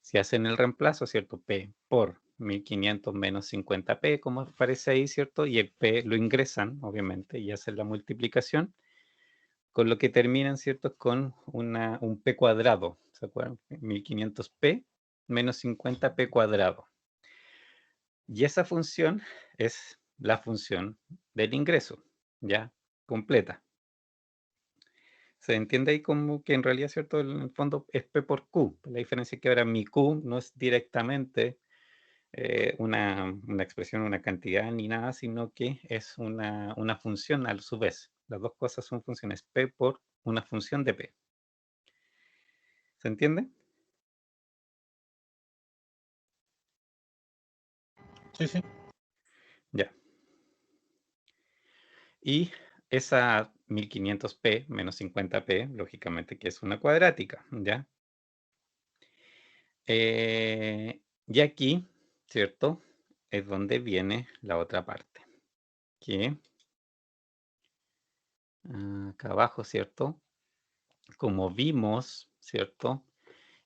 Si hacen el reemplazo, ¿cierto? P por 1500 menos 50p, como aparece ahí, ¿cierto? Y el p lo ingresan, obviamente, y hacen la multiplicación, con lo que terminan, ¿cierto? Con un p cuadrado, ¿se acuerdan? 1500p menos 50p cuadrado. Y esa función es la función del ingreso, ¿ya? Completa. ¿Se entiende ahí como que en realidad, ¿cierto? En el fondo es P por Q. La diferencia es que ahora mi Q no es directamente una expresión, una cantidad ni nada, sino que es una función a su vez. Las dos cosas son funciones P por una función de P. ¿Se entiende? Sí, sí. Ya. Y esa 1500p menos 50p, lógicamente que es una cuadrática, ¿ya? Y aquí, ¿cierto? Es donde viene la otra parte. Que acá abajo, ¿cierto? Como vimos, ¿cierto?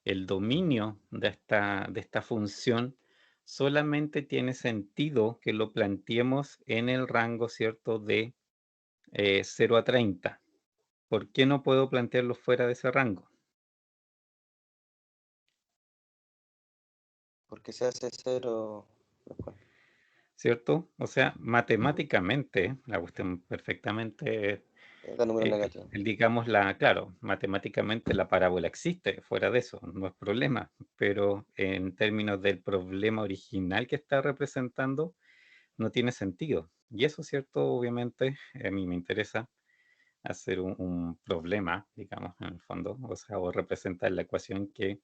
El dominio de esta función solamente tiene sentido que lo planteemos en el rango, ¿cierto?, de 0 a 30. ¿Por qué no puedo plantearlo fuera de ese rango? Porque se hace 0 después. ¿Cierto? O sea, matemáticamente, la cuestión perfectamente, Da número negativo. digamos, claro, matemáticamente la parábola existe, fuera de eso, no es problema, pero en términos del problema original que está representando, no tiene sentido. Y eso, ¿cierto? Obviamente, a mí me interesa hacer un problema, digamos, en el fondo, o sea, o representar la ecuación que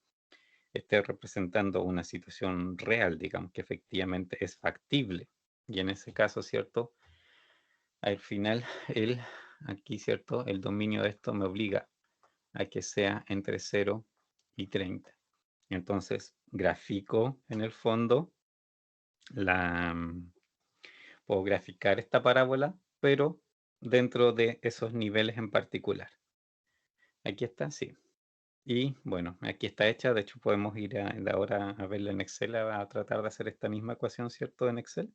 esté representando una situación real, digamos, que efectivamente es factible. Y en ese caso, ¿cierto? Al final, aquí, ¿cierto? El dominio de esto me obliga a que sea entre 0 y 30. Entonces, grafico en el fondo puedo graficar esta parábola, pero dentro de esos niveles en particular. Aquí está, sí. Y bueno, aquí está hecha. De hecho, podemos ir de ahora a verla en Excel, a tratar de hacer esta misma ecuación, ¿cierto? En Excel,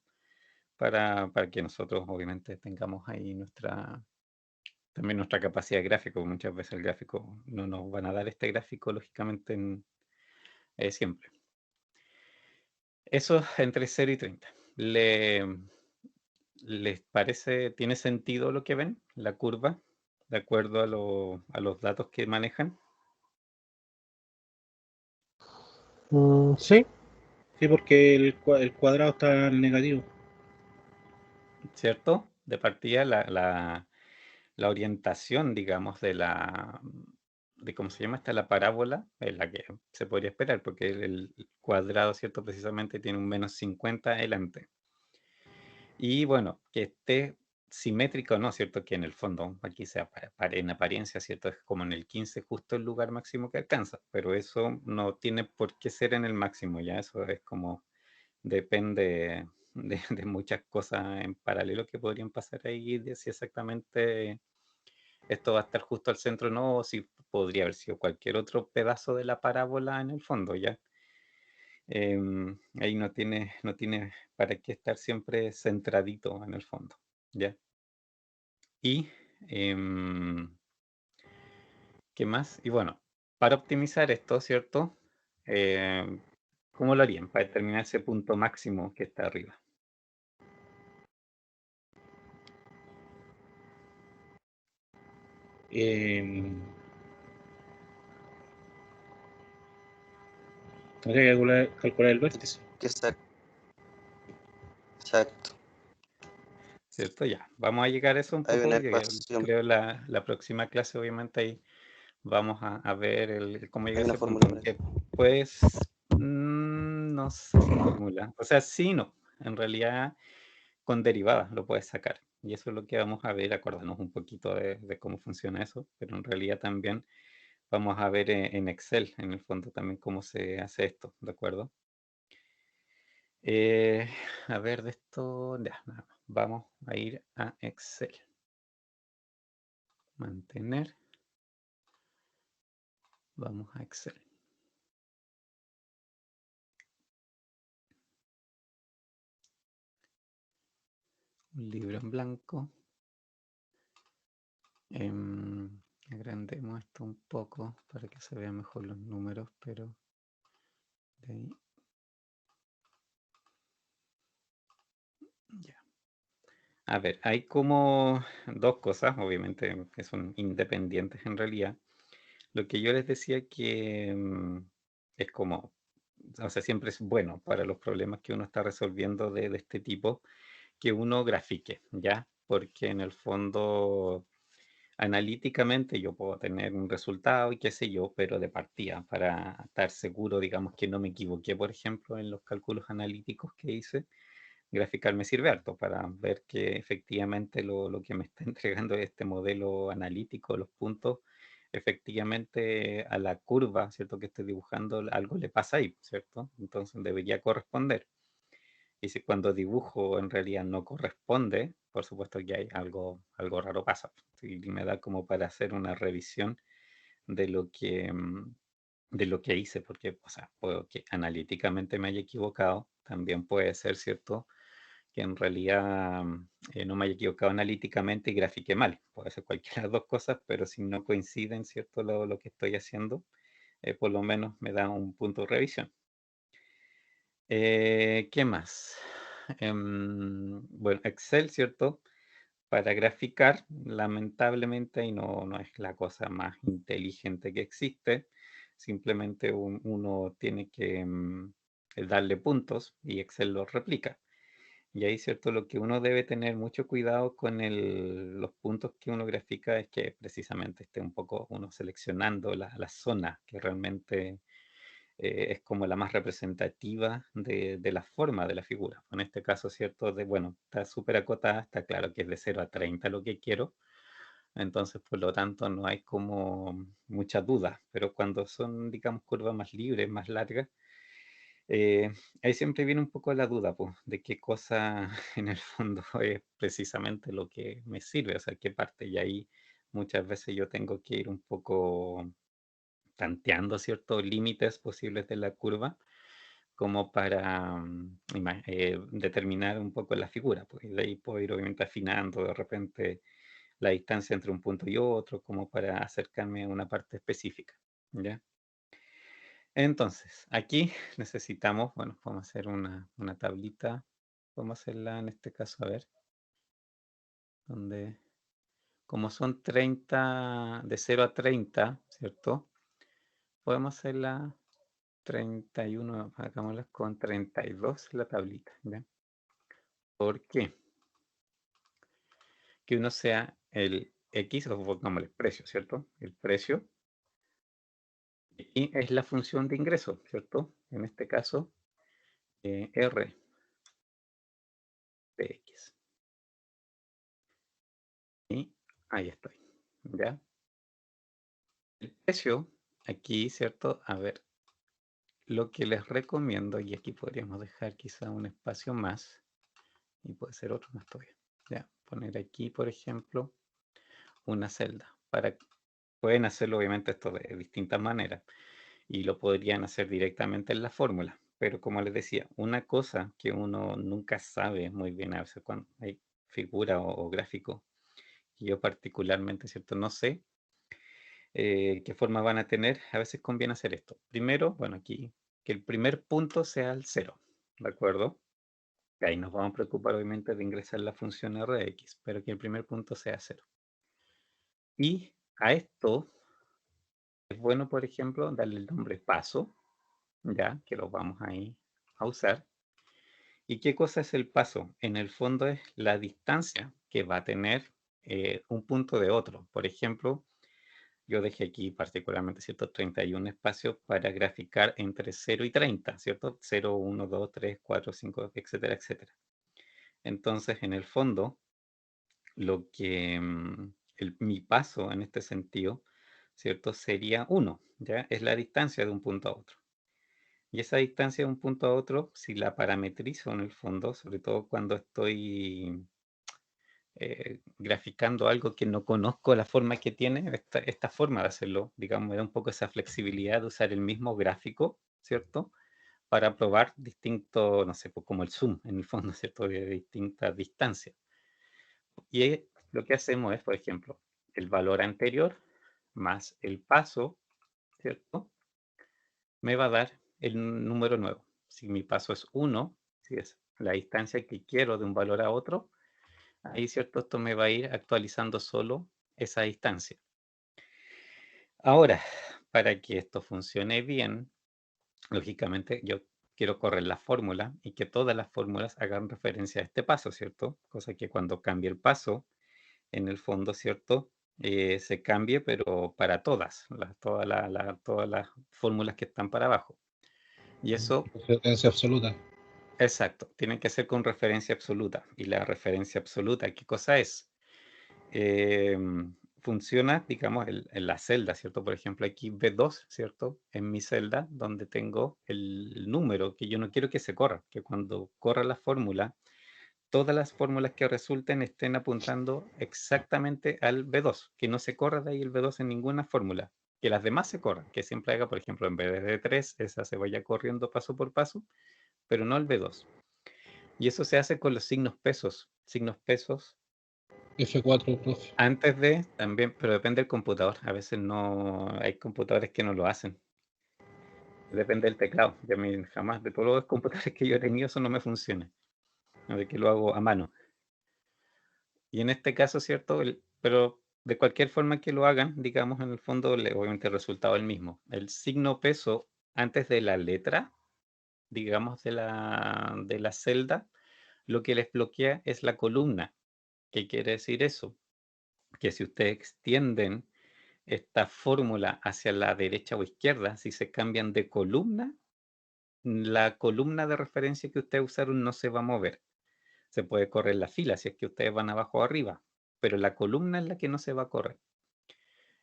para que nosotros obviamente tengamos ahí también nuestra capacidad de gráfico, porque muchas veces el gráfico no nos van a dar este gráfico, lógicamente, siempre. Eso entre 0 y 30. ¿Les parece, tiene sentido lo que ven? La curva, de acuerdo a los datos que manejan, Sí, sí, porque el cuadrado está en negativo. ¿cierto? De partida, la orientación, digamos, de cómo se llama esta, la parábola, es la que se podría esperar, porque el cuadrado, ¿cierto? Precisamente tiene un menos 50 adelante. Y bueno, que esté simétrico o no, ¿cierto? Que en el fondo, aquí en apariencia, ¿cierto? Es como en el 15 justo el lugar máximo que alcanza, pero eso no tiene por qué ser en el máximo, ya eso es como, depende de muchas cosas en paralelo que podrían pasar ahí, de si exactamente esto va a estar justo al centro o no, o si podría haber sido cualquier otro pedazo de la parábola en el fondo, ¿ya? Ahí no tiene para qué estar siempre centradito en el fondo, ¿ya? Y, ¿qué más? Y bueno, para optimizar esto, ¿cierto? ¿Cómo lo harían para determinar ese punto máximo que está arriba? Habría que calcular el vértice. Exacto. ¿Cierto? Ya, vamos a llegar a eso un Hay poco. una Yo ecuación, creo la próxima clase, obviamente, ahí vamos a ver cómo llegar hay a una ese fórmula punto. para eso. Pues, no sé si fórmula. O sea, sí, y no. En realidad, con derivadas lo puedes sacar. Y eso es lo que vamos a ver, acordarnos un poquito de cómo funciona eso, pero en realidad también vamos a ver en Excel, en el fondo, también cómo se hace esto, ¿de acuerdo? A ver, de esto, ya, nada más. Vamos a ir a Excel. Mantener. Vamos a Excel. Un libro en blanco. Agrandemos esto un poco para que se vean mejor los números, pero de ahí. Ya. A ver, hay como dos cosas, obviamente, que son independientes en realidad. Lo que yo les decía que es como, o sea, siempre es bueno para los problemas que uno está resolviendo de este tipo, que uno grafique, ¿ya? Porque en el fondo, analíticamente yo puedo tener un resultado y qué sé yo, pero de partida, para estar seguro, digamos, que no me equivoqué, por ejemplo, en los cálculos analíticos que hice, graficar me sirve harto para ver que efectivamente lo que me está entregando este modelo analítico, los puntos, efectivamente a la curva, ¿cierto? Que estoy dibujando, algo le pasa ahí, ¿cierto? Entonces debería corresponder. Y si cuando dibujo en realidad no corresponde, por supuesto que hay algo raro pasa. Y me da como para hacer una revisión de lo que, de lo que hice, porque, o sea, puedo que analíticamente me haya equivocado, también puede ser, ¿cierto? Que en realidad no me haya equivocado analíticamente y grafiqué mal. Puede ser cualquiera de las dos cosas, pero si no coinciden, ¿cierto? Lo que estoy haciendo, por lo menos me da un punto de revisión. ¿Qué más? Bueno, Excel, ¿cierto? Para graficar, lamentablemente, y no es la cosa más inteligente que existe, simplemente uno tiene que darle puntos y Excel los replica. Y ahí, ¿cierto? Lo que uno debe tener mucho cuidado con los puntos que uno grafica es que precisamente esté un poco uno seleccionando la zona que realmente es como la más representativa de la forma de la figura. En este caso, ¿cierto? Bueno, está súper acotada, está claro que es de 0 a 30 lo que quiero, entonces por lo tanto no hay como mucha duda, pero cuando son, digamos, curvas más libres, más largas, ahí siempre viene un poco la duda, pues, de qué cosa en el fondo es precisamente lo que me sirve, o sea, qué parte, y ahí muchas veces yo tengo que ir un poco tanteando ciertos límites posibles de la curva como para determinar un poco la figura, pues, y de ahí puedo ir obviamente afinando de repente la distancia entre un punto y otro, como para acercarme a una parte específica, ¿ya? Entonces, aquí necesitamos, bueno, vamos a hacer una tablita, vamos a hacerla en este caso, a ver, donde, como son 30, de 0 a 30, ¿cierto? Podemos hacerla 31, hagámosla con 32 la tablita, ¿ya? ¿Por qué? Que uno sea el X, o pongámosle precio, ¿cierto? El precio. Y es la función de ingreso, ¿cierto? En este caso, R de X. Y ahí estoy, ¿ya? El precio, aquí, ¿cierto? A ver, lo que les recomiendo, y aquí podríamos dejar quizá un espacio más, y puede ser otro más todavía, ¿ya? Poner aquí, por ejemplo, una celda. Pueden hacerlo, obviamente, esto de distintas maneras, y lo podrían hacer directamente en la fórmula. Pero como les decía, una cosa que uno nunca sabe muy bien a veces cuando hay figura o gráfico, y yo particularmente, ¿cierto? No sé qué forma van a tener, a veces conviene hacer esto. Primero, bueno, aquí, que el primer punto sea el 0, ¿de acuerdo? Y ahí nos vamos a preocupar obviamente de ingresar la función Rx, pero que el primer punto sea 0. Y a esto es bueno, por ejemplo, darle el nombre paso, ya que lo vamos ahí a usar. ¿Y qué cosa es el paso? En el fondo es la distancia que va a tener un punto de otro. Por ejemplo, yo dejé aquí particularmente, ¿cierto? 31 espacios para graficar entre 0 y 30, ¿cierto? 0, 1, 2, 3, 4, 5, etcétera, etcétera. Entonces, en el fondo, lo que mi paso en este sentido, ¿cierto? Sería 1, ¿ya? Es la distancia de un punto a otro. Y esa distancia de un punto a otro, si la parametrizo en el fondo, sobre todo cuando estoy graficando algo que no conozco la forma que tiene, esta forma de hacerlo, digamos, me da un poco esa flexibilidad de usar el mismo gráfico, ¿cierto? Para probar distintos, no sé, pues como el zoom, en el fondo, ¿cierto? De distintas distancias. Y lo que hacemos es, por ejemplo, el valor anterior más el paso, ¿cierto? Me va a dar el número nuevo. Si mi paso es 1, si es la distancia que quiero de un valor a otro, ahí, ¿cierto? Esto me va a ir actualizando solo esa distancia. Ahora, para que esto funcione bien, lógicamente yo quiero correr la fórmula y que todas las fórmulas hagan referencia a este paso, ¿cierto? Cosa que cuando cambie el paso, en el fondo, ¿cierto? Se cambie, pero para todas las fórmulas que están para abajo. Y eso, Referencia absoluta. exacto, tiene que ser con referencia absoluta. Y la referencia absoluta, ¿qué cosa es? Funciona, digamos, en la celda, ¿cierto? Por ejemplo, aquí B2, ¿cierto? En mi celda, donde tengo el número que yo no quiero que se corra, que cuando corra la fórmula, todas las fórmulas que resulten estén apuntando exactamente al B2, que no se corra de ahí el B2 en ninguna fórmula, que las demás se corran, que siempre haga, por ejemplo, en vez de D3, esa se vaya corriendo paso por paso, pero no el B2. Y eso se hace con los signos pesos. Signos pesos F4, profe. antes de también, pero depende del computador. A veces no hay computadores que no lo hacen. Depende del teclado. Ya jamás de todos los computadores que yo he tenido eso no me funciona. A ver que lo hago a mano. Y en este caso, ¿cierto? Pero de cualquier forma que lo hagan, digamos, en el fondo, obviamente el resultado es el mismo. El signo peso antes de la letra, digamos, de la celda, lo que les bloquea es la columna. ¿Qué quiere decir eso? Que si ustedes extienden esta fórmula hacia la derecha o izquierda, si se cambian de columna, la columna de referencia que ustedes usaron no se va a mover. Se puede correr la fila si es que ustedes van abajo o arriba, pero la columna es la que no se va a correr.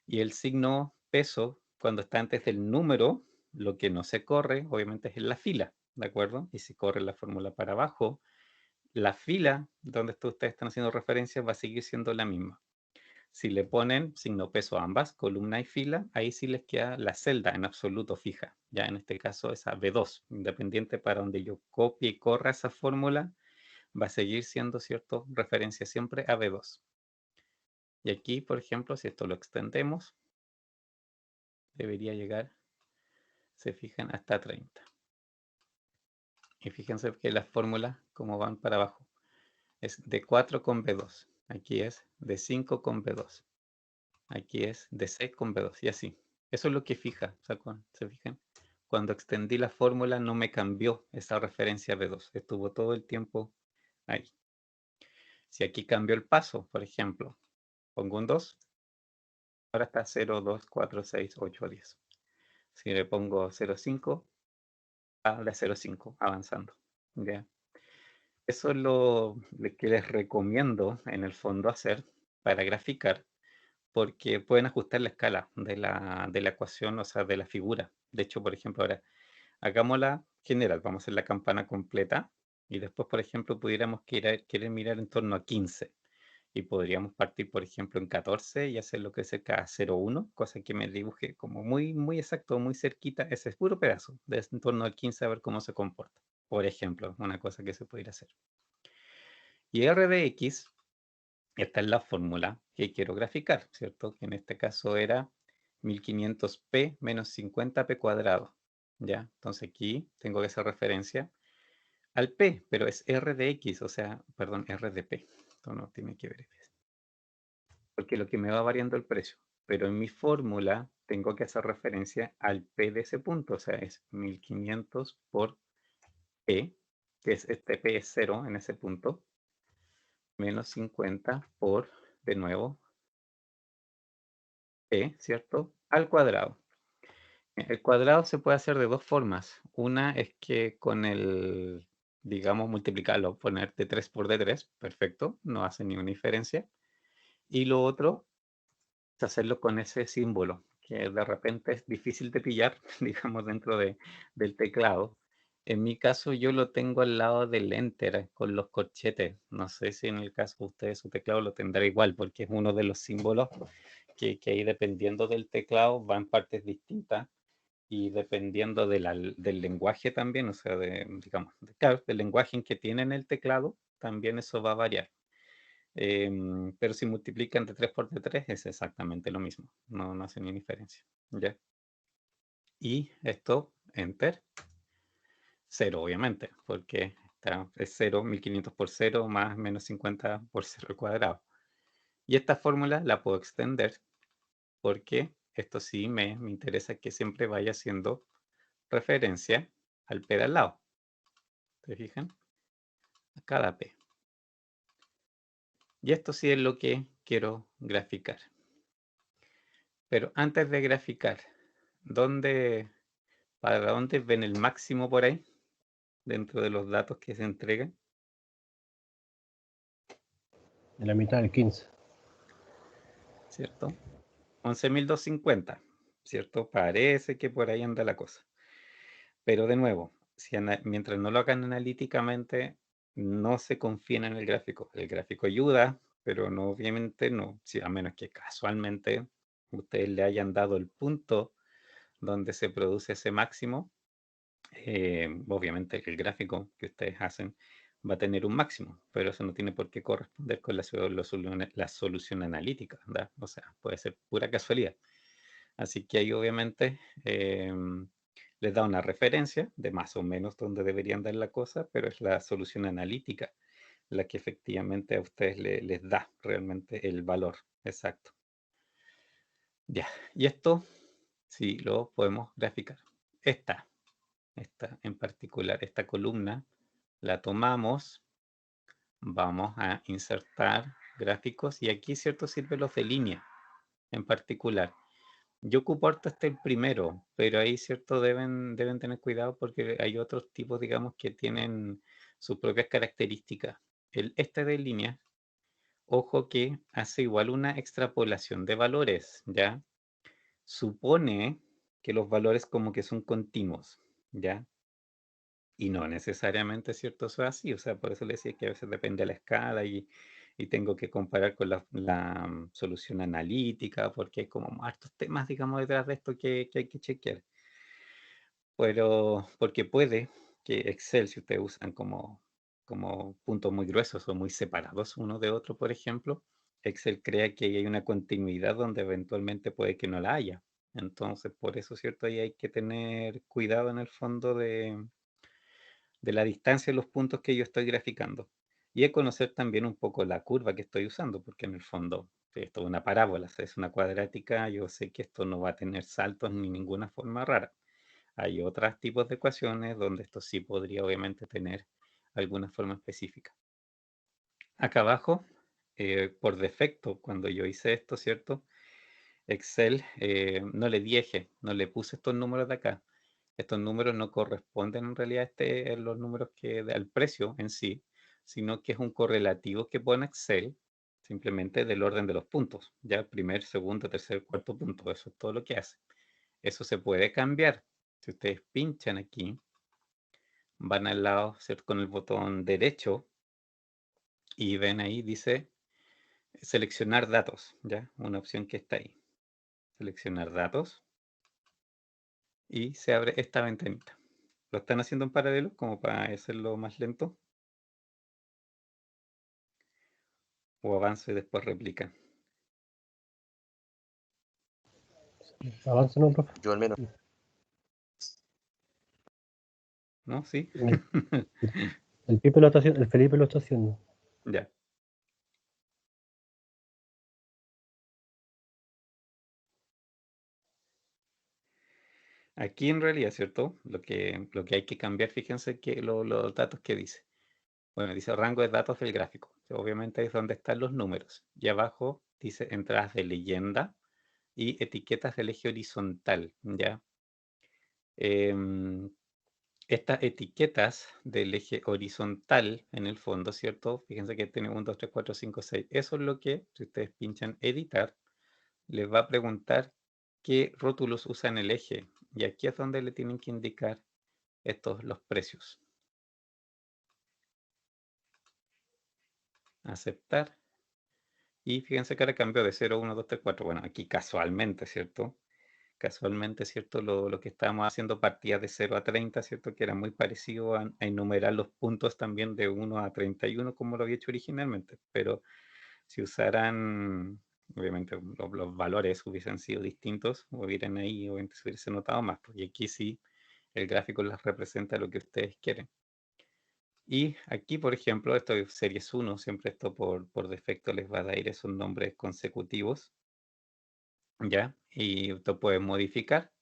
Y el signo peso, cuando está antes del número, lo que no se corre, obviamente, es en la fila, ¿de acuerdo? Y si corre la fórmula para abajo, la fila donde ustedes están haciendo referencia va a seguir siendo la misma. Si le ponen signo peso a ambas, columna y fila, ahí sí les queda la celda en absoluto fija. Ya en este caso esa B2, independiente para donde yo copie y corra esa fórmula, va a seguir siendo, ¿cierto?, referencia siempre a B2. Y aquí, por ejemplo, si esto lo extendemos, debería llegar, se fijan, hasta 30. Y fíjense que las fórmulas, como van para abajo, es de 4 con B2. Aquí es de 5 con B2. Aquí es de 6 con B2 y así. Eso es lo que fija, ¿se fijan? Cuando extendí la fórmula no me cambió esa referencia B2. Estuvo todo el tiempo ahí. Si aquí cambio el paso, por ejemplo, pongo un 2, ahora está 0, 2, 4, 6, 8, 10. Si le pongo 0, 5, va de 0, 5 avanzando. ¿Ya? Eso es lo que les recomiendo en el fondo hacer para graficar, porque pueden ajustar la escala de la ecuación, o sea, de la figura. De hecho, por ejemplo, ahora hagámosla general, vamos a hacer la campana completa y después, por ejemplo, pudiéramos querer mirar en torno a 15 y podríamos partir, por ejemplo, en 14 y hacer lo que es cerca a 0,1, cosa que me dibuje como muy, muy exacto, muy cerquita, ese es puro pedazo, de en torno al 15 a ver cómo se comporta. Por ejemplo, una cosa que se pudiera hacer. Y R de X, esta es la fórmula que quiero graficar, ¿cierto? Que en este caso era 1500p menos 50p cuadrado. ¿Ya? Entonces aquí tengo que hacer referencia al p, pero es R de X, o sea, perdón, R de p. Esto no tiene que ver, porque lo que me va variando el precio. Pero en mi fórmula tengo que hacer referencia al p de ese punto, o sea, es 1500 por p, que es este p es 0 en ese punto, menos 50 por, de nuevo, p, ¿cierto? Al cuadrado. El cuadrado se puede hacer de dos formas. Una es que con el, digamos, multiplicarlo, poner de 3 por D3, perfecto, no hace ninguna diferencia. Y lo otro es hacerlo con ese símbolo, que de repente es difícil de pillar, digamos, dentro del teclado. En mi caso yo lo tengo al lado del Enter con los corchetes. No sé si en el caso de ustedes su teclado lo tendrá igual, porque es uno de los símbolos que ahí dependiendo del teclado va en partes distintas y dependiendo del lenguaje también, o sea, digamos, claro, del lenguaje en que tienen el teclado, también eso va a variar. Pero si multiplican de 3 por D3 es exactamente lo mismo, no hace ni diferencia. ¿Ya? Y esto, Enter, 0 obviamente, porque es 0, 1500 por 0 más menos 50 por 0 al cuadrado. Y esta fórmula la puedo extender porque esto sí me interesa que siempre vaya haciendo referencia al P de al lado. ¿Se fijan? A cada P. Y esto sí es lo que quiero graficar. Pero antes de graficar, ¿para dónde ven el máximo por ahí? Dentro de los datos que se entregan. En la mitad del 15. ¿Cierto? 11.250. ¿Cierto? Parece que por ahí anda la cosa. Pero de nuevo, mientras no lo hagan analíticamente, no se confíen en el gráfico. El gráfico ayuda, pero no, obviamente no, a menos que casualmente ustedes le hayan dado el punto donde se produce ese máximo, obviamente el gráfico que ustedes hacen va a tener un máximo, pero eso no tiene por qué corresponder con la solución analítica, ¿verdad? O sea, puede ser pura casualidad. Así que ahí obviamente les da una referencia de más o menos donde deberían dar la cosa, pero es la solución analítica la que efectivamente a ustedes les da realmente el valor exacto. Ya, y esto sí lo podemos graficar. Esta en particular, esta columna, la tomamos, vamos a insertar gráficos y aquí, ¿cierto? Sirven los de línea en particular. Yo ocupo harto el primero, pero ahí, ¿cierto? Deben tener cuidado porque hay otros tipos, digamos, que tienen sus propias características. Este de línea, ojo que hace igual una extrapolación de valores, ¿ya? Supone que los valores como que son continuos, ¿ya? Y no necesariamente, ¿cierto? Eso es así, o sea, por eso le decía que a veces depende de la escala y tengo que comparar con la solución analítica, porque hay como hartos temas, digamos, detrás de esto que hay que chequear. Pero porque puede que Excel, si ustedes usan como puntos muy gruesos o muy separados uno de otro, por ejemplo, Excel crea que hay una continuidad donde eventualmente puede que no la haya. Entonces, por eso, ¿cierto? Ahí hay que tener cuidado en el fondo de la distancia de los puntos que yo estoy graficando. Y de conocer también un poco la curva que estoy usando, porque en el fondo esto es una parábola, es una cuadrática, yo sé que esto no va a tener saltos ni ninguna forma rara. Hay otros tipos de ecuaciones donde esto sí podría obviamente tener alguna forma específica. Acá abajo, por defecto, cuando yo hice esto, ¿cierto? Excel no le di eje, no le puse estos números de acá. Estos números no corresponden en realidad a los números al precio en sí, sino que es un correlativo que pone Excel simplemente del orden de los puntos. Ya primer, segundo, tercer, cuarto punto, eso es todo lo que hace. Eso se puede cambiar. Si ustedes pinchan aquí, van al lado, ¿cierto? Con el botón derecho y ven ahí, dice seleccionar datos, ¿ya? Una opción que está ahí. Seleccionar datos y se abre esta ventanita. ¿Lo están haciendo en paralelo como para hacerlo más lento? ¿O avanzo y después replican? Avanza, ¿no, profe? Yo al menos. ¿No? ¿Sí? El Pipe lo está haciendo, el Felipe lo está haciendo. Ya. Aquí en realidad, ¿cierto? Lo que hay que cambiar, fíjense que los datos que dice. Bueno, dice rango de datos del gráfico. Obviamente es donde están los números. Y abajo dice entradas de leyenda y etiquetas del eje horizontal, ¿ya? Estas etiquetas del eje horizontal, en el fondo, ¿cierto? Fíjense que tiene 1, 2, 3, 4, 5, 6. Eso es lo que, si ustedes pinchan editar, les va a preguntar qué rótulos usan el eje. Y aquí es donde le tienen que indicar los precios. Aceptar. Y fíjense que ahora cambió de 0, 1, 2, 3, 4. Bueno, aquí casualmente, ¿cierto? Casualmente, ¿cierto? Lo que estábamos haciendo partía de 0 a 30, ¿cierto? Que era muy parecido a enumerar los puntos también de 1 a 31, como lo había hecho originalmente. Pero si usaran, obviamente, los valores hubiesen sido distintos, hubieran ahí, obviamente se hubiese notado más, porque aquí sí el gráfico les representa lo que ustedes quieren. Y aquí, por ejemplo, esto es series 1, siempre esto por defecto les va a dar esos nombres consecutivos, ¿ya? Y usted puede modificar.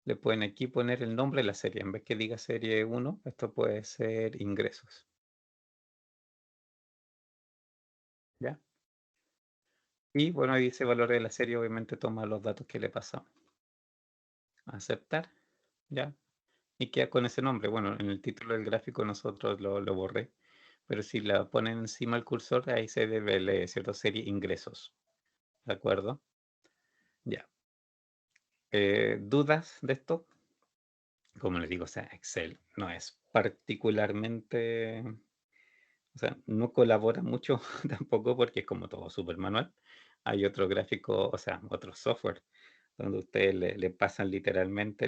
Le pueden aquí poner el nombre de la serie. En vez que diga serie 1, esto puede ser ingresos. ¿Ya? Y bueno, ahí dice valor de la serie, obviamente toma los datos que le pasamos. Aceptar. ¿Ya? Y queda con ese nombre. Bueno, en el título del gráfico nosotros lo borré. Pero si la ponen encima del cursor, ahí se debe leer, ¿cierto? Serie ingresos. ¿De acuerdo? Ya. ¿Dudas de esto? Como les digo, o sea, Excel no es particularmente, o sea, no colabora mucho tampoco porque es como todo súper manual, hay otro gráfico, o sea, otro software, donde ustedes le pasan literalmente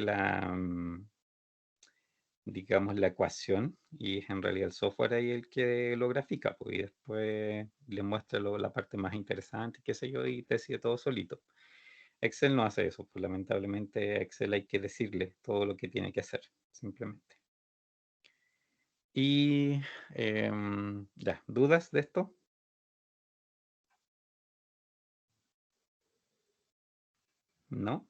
digamos, la ecuación, y es en realidad el software ahí el que lo grafica, pues, y después le muestra la parte más interesante, qué sé yo, y decide todo solito. Excel no hace eso, pues lamentablemente a Excel hay que decirle todo lo que tiene que hacer, simplemente. Y ya, ¿dudas de esto? ¿No?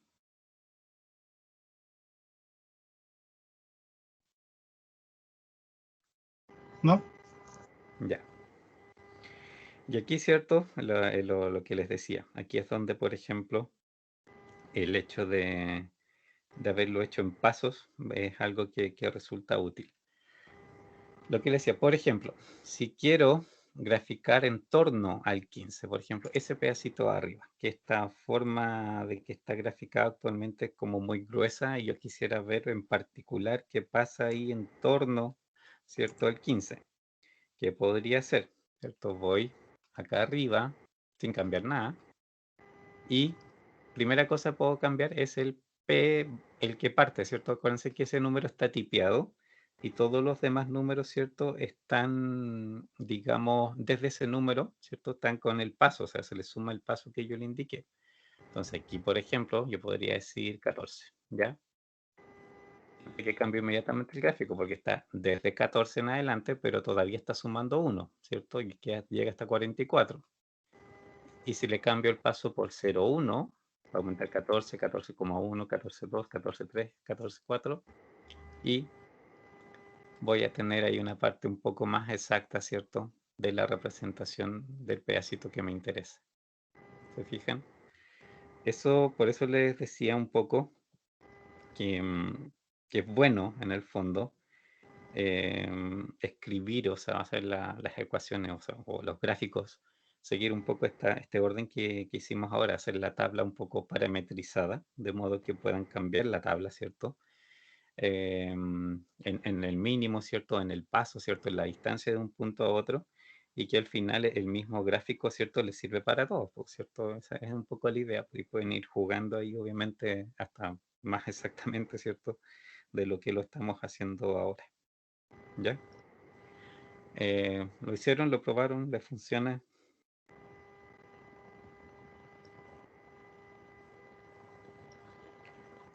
¿No? Ya. Y aquí, ¿cierto? Lo que les decía. Aquí es donde, por ejemplo, el hecho de haberlo hecho en pasos es algo que resulta útil. Lo que les decía, por ejemplo, si quiero graficar en torno al 15, por ejemplo, ese pedacito de arriba, que esta forma de que está graficado actualmente es como muy gruesa, y yo quisiera ver en particular qué pasa ahí en torno, ¿cierto?, al 15. ¿Qué podría ser? ¿Cierto? Voy acá arriba sin cambiar nada, y primera cosa que puedo cambiar es el P, el que parte, ¿cierto? Acuérdense que ese número está tipeado y todos los demás números, ¿cierto? Están, digamos, desde ese número, ¿cierto? Están con el paso, o sea, se le suma el paso que yo le indiqué. Entonces aquí, por ejemplo, yo podría decir 14, ¿ya? Así que cambio inmediatamente el gráfico porque está desde 14 en adelante, pero todavía está sumando 1, ¿cierto? Y llega hasta 44. Y si le cambio el paso por 0,1, va a aumentar 14, 14,1, 14,2, 14,3, 14,4. Y voy a tener ahí una parte un poco más exacta, ¿cierto?, de la representación del pedacito que me interesa. ¿Se fijan? Eso, por eso les decía un poco que, que es bueno, en el fondo, escribir, o sea, hacer las ecuaciones, o sea, o los gráficos, seguir un poco este orden que hicimos ahora, hacer la tabla un poco parametrizada, de modo que puedan cambiar la tabla, ¿cierto? En el mínimo, ¿cierto? En el paso, ¿cierto? En la distancia de un punto a otro, y que al final el mismo gráfico, ¿cierto?, les sirve para todos, pues, ¿cierto? Esa es un poco la idea, pues, y pueden ir jugando ahí, obviamente, hasta más exactamente, ¿cierto?, de lo que lo estamos haciendo ahora. ¿Ya? Lo hicieron, lo probaron, les funciona.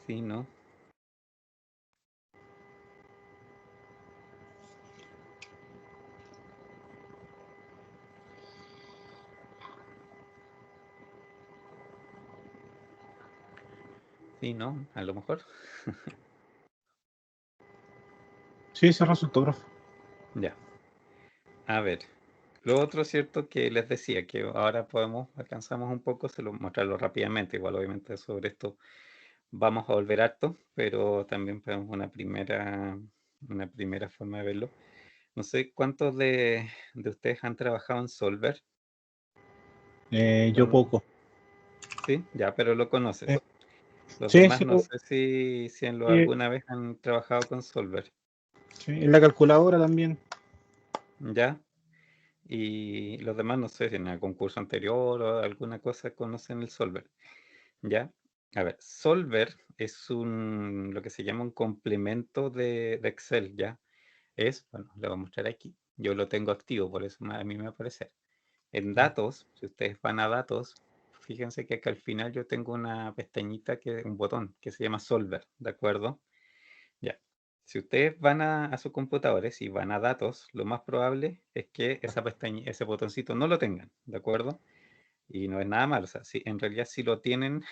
Sí, ¿no? Sí, ¿no? A lo mejor. Sí, se resultó, profe. Ya. A ver. Lo otro, cierto, que les decía, que ahora alcanzamos un poco, se lo mostrarlo rápidamente. Igual, obviamente, sobre esto vamos a volver harto, pero también podemos una primera forma de verlo. No sé cuántos de ustedes han trabajado en Solver. Yo poco. Sí, ya, pero lo conocen. Eh, Los Sí, demás sí, no sé si sí, alguna vez han trabajado con Solver. sí, en la calculadora también. ¿Ya? Y los demás no sé si en el concurso anterior o alguna cosa conocen el Solver. ¿Ya? A ver, Solver es lo que se llama un complemento de Excel, ¿ya? Bueno, le voy a mostrar aquí. Yo lo tengo activo, por eso a mí me aparece. En datos, si ustedes van a datos, fíjense que acá al final yo tengo una pestañita, un botón que se llama Solver, ¿de acuerdo? Ya. Si ustedes van a sus computadores y van a datos, lo más probable es que esa pestaña, ese botoncito no lo tengan, ¿de acuerdo? Y no es nada malo, o sea, si en realidad si lo tienen,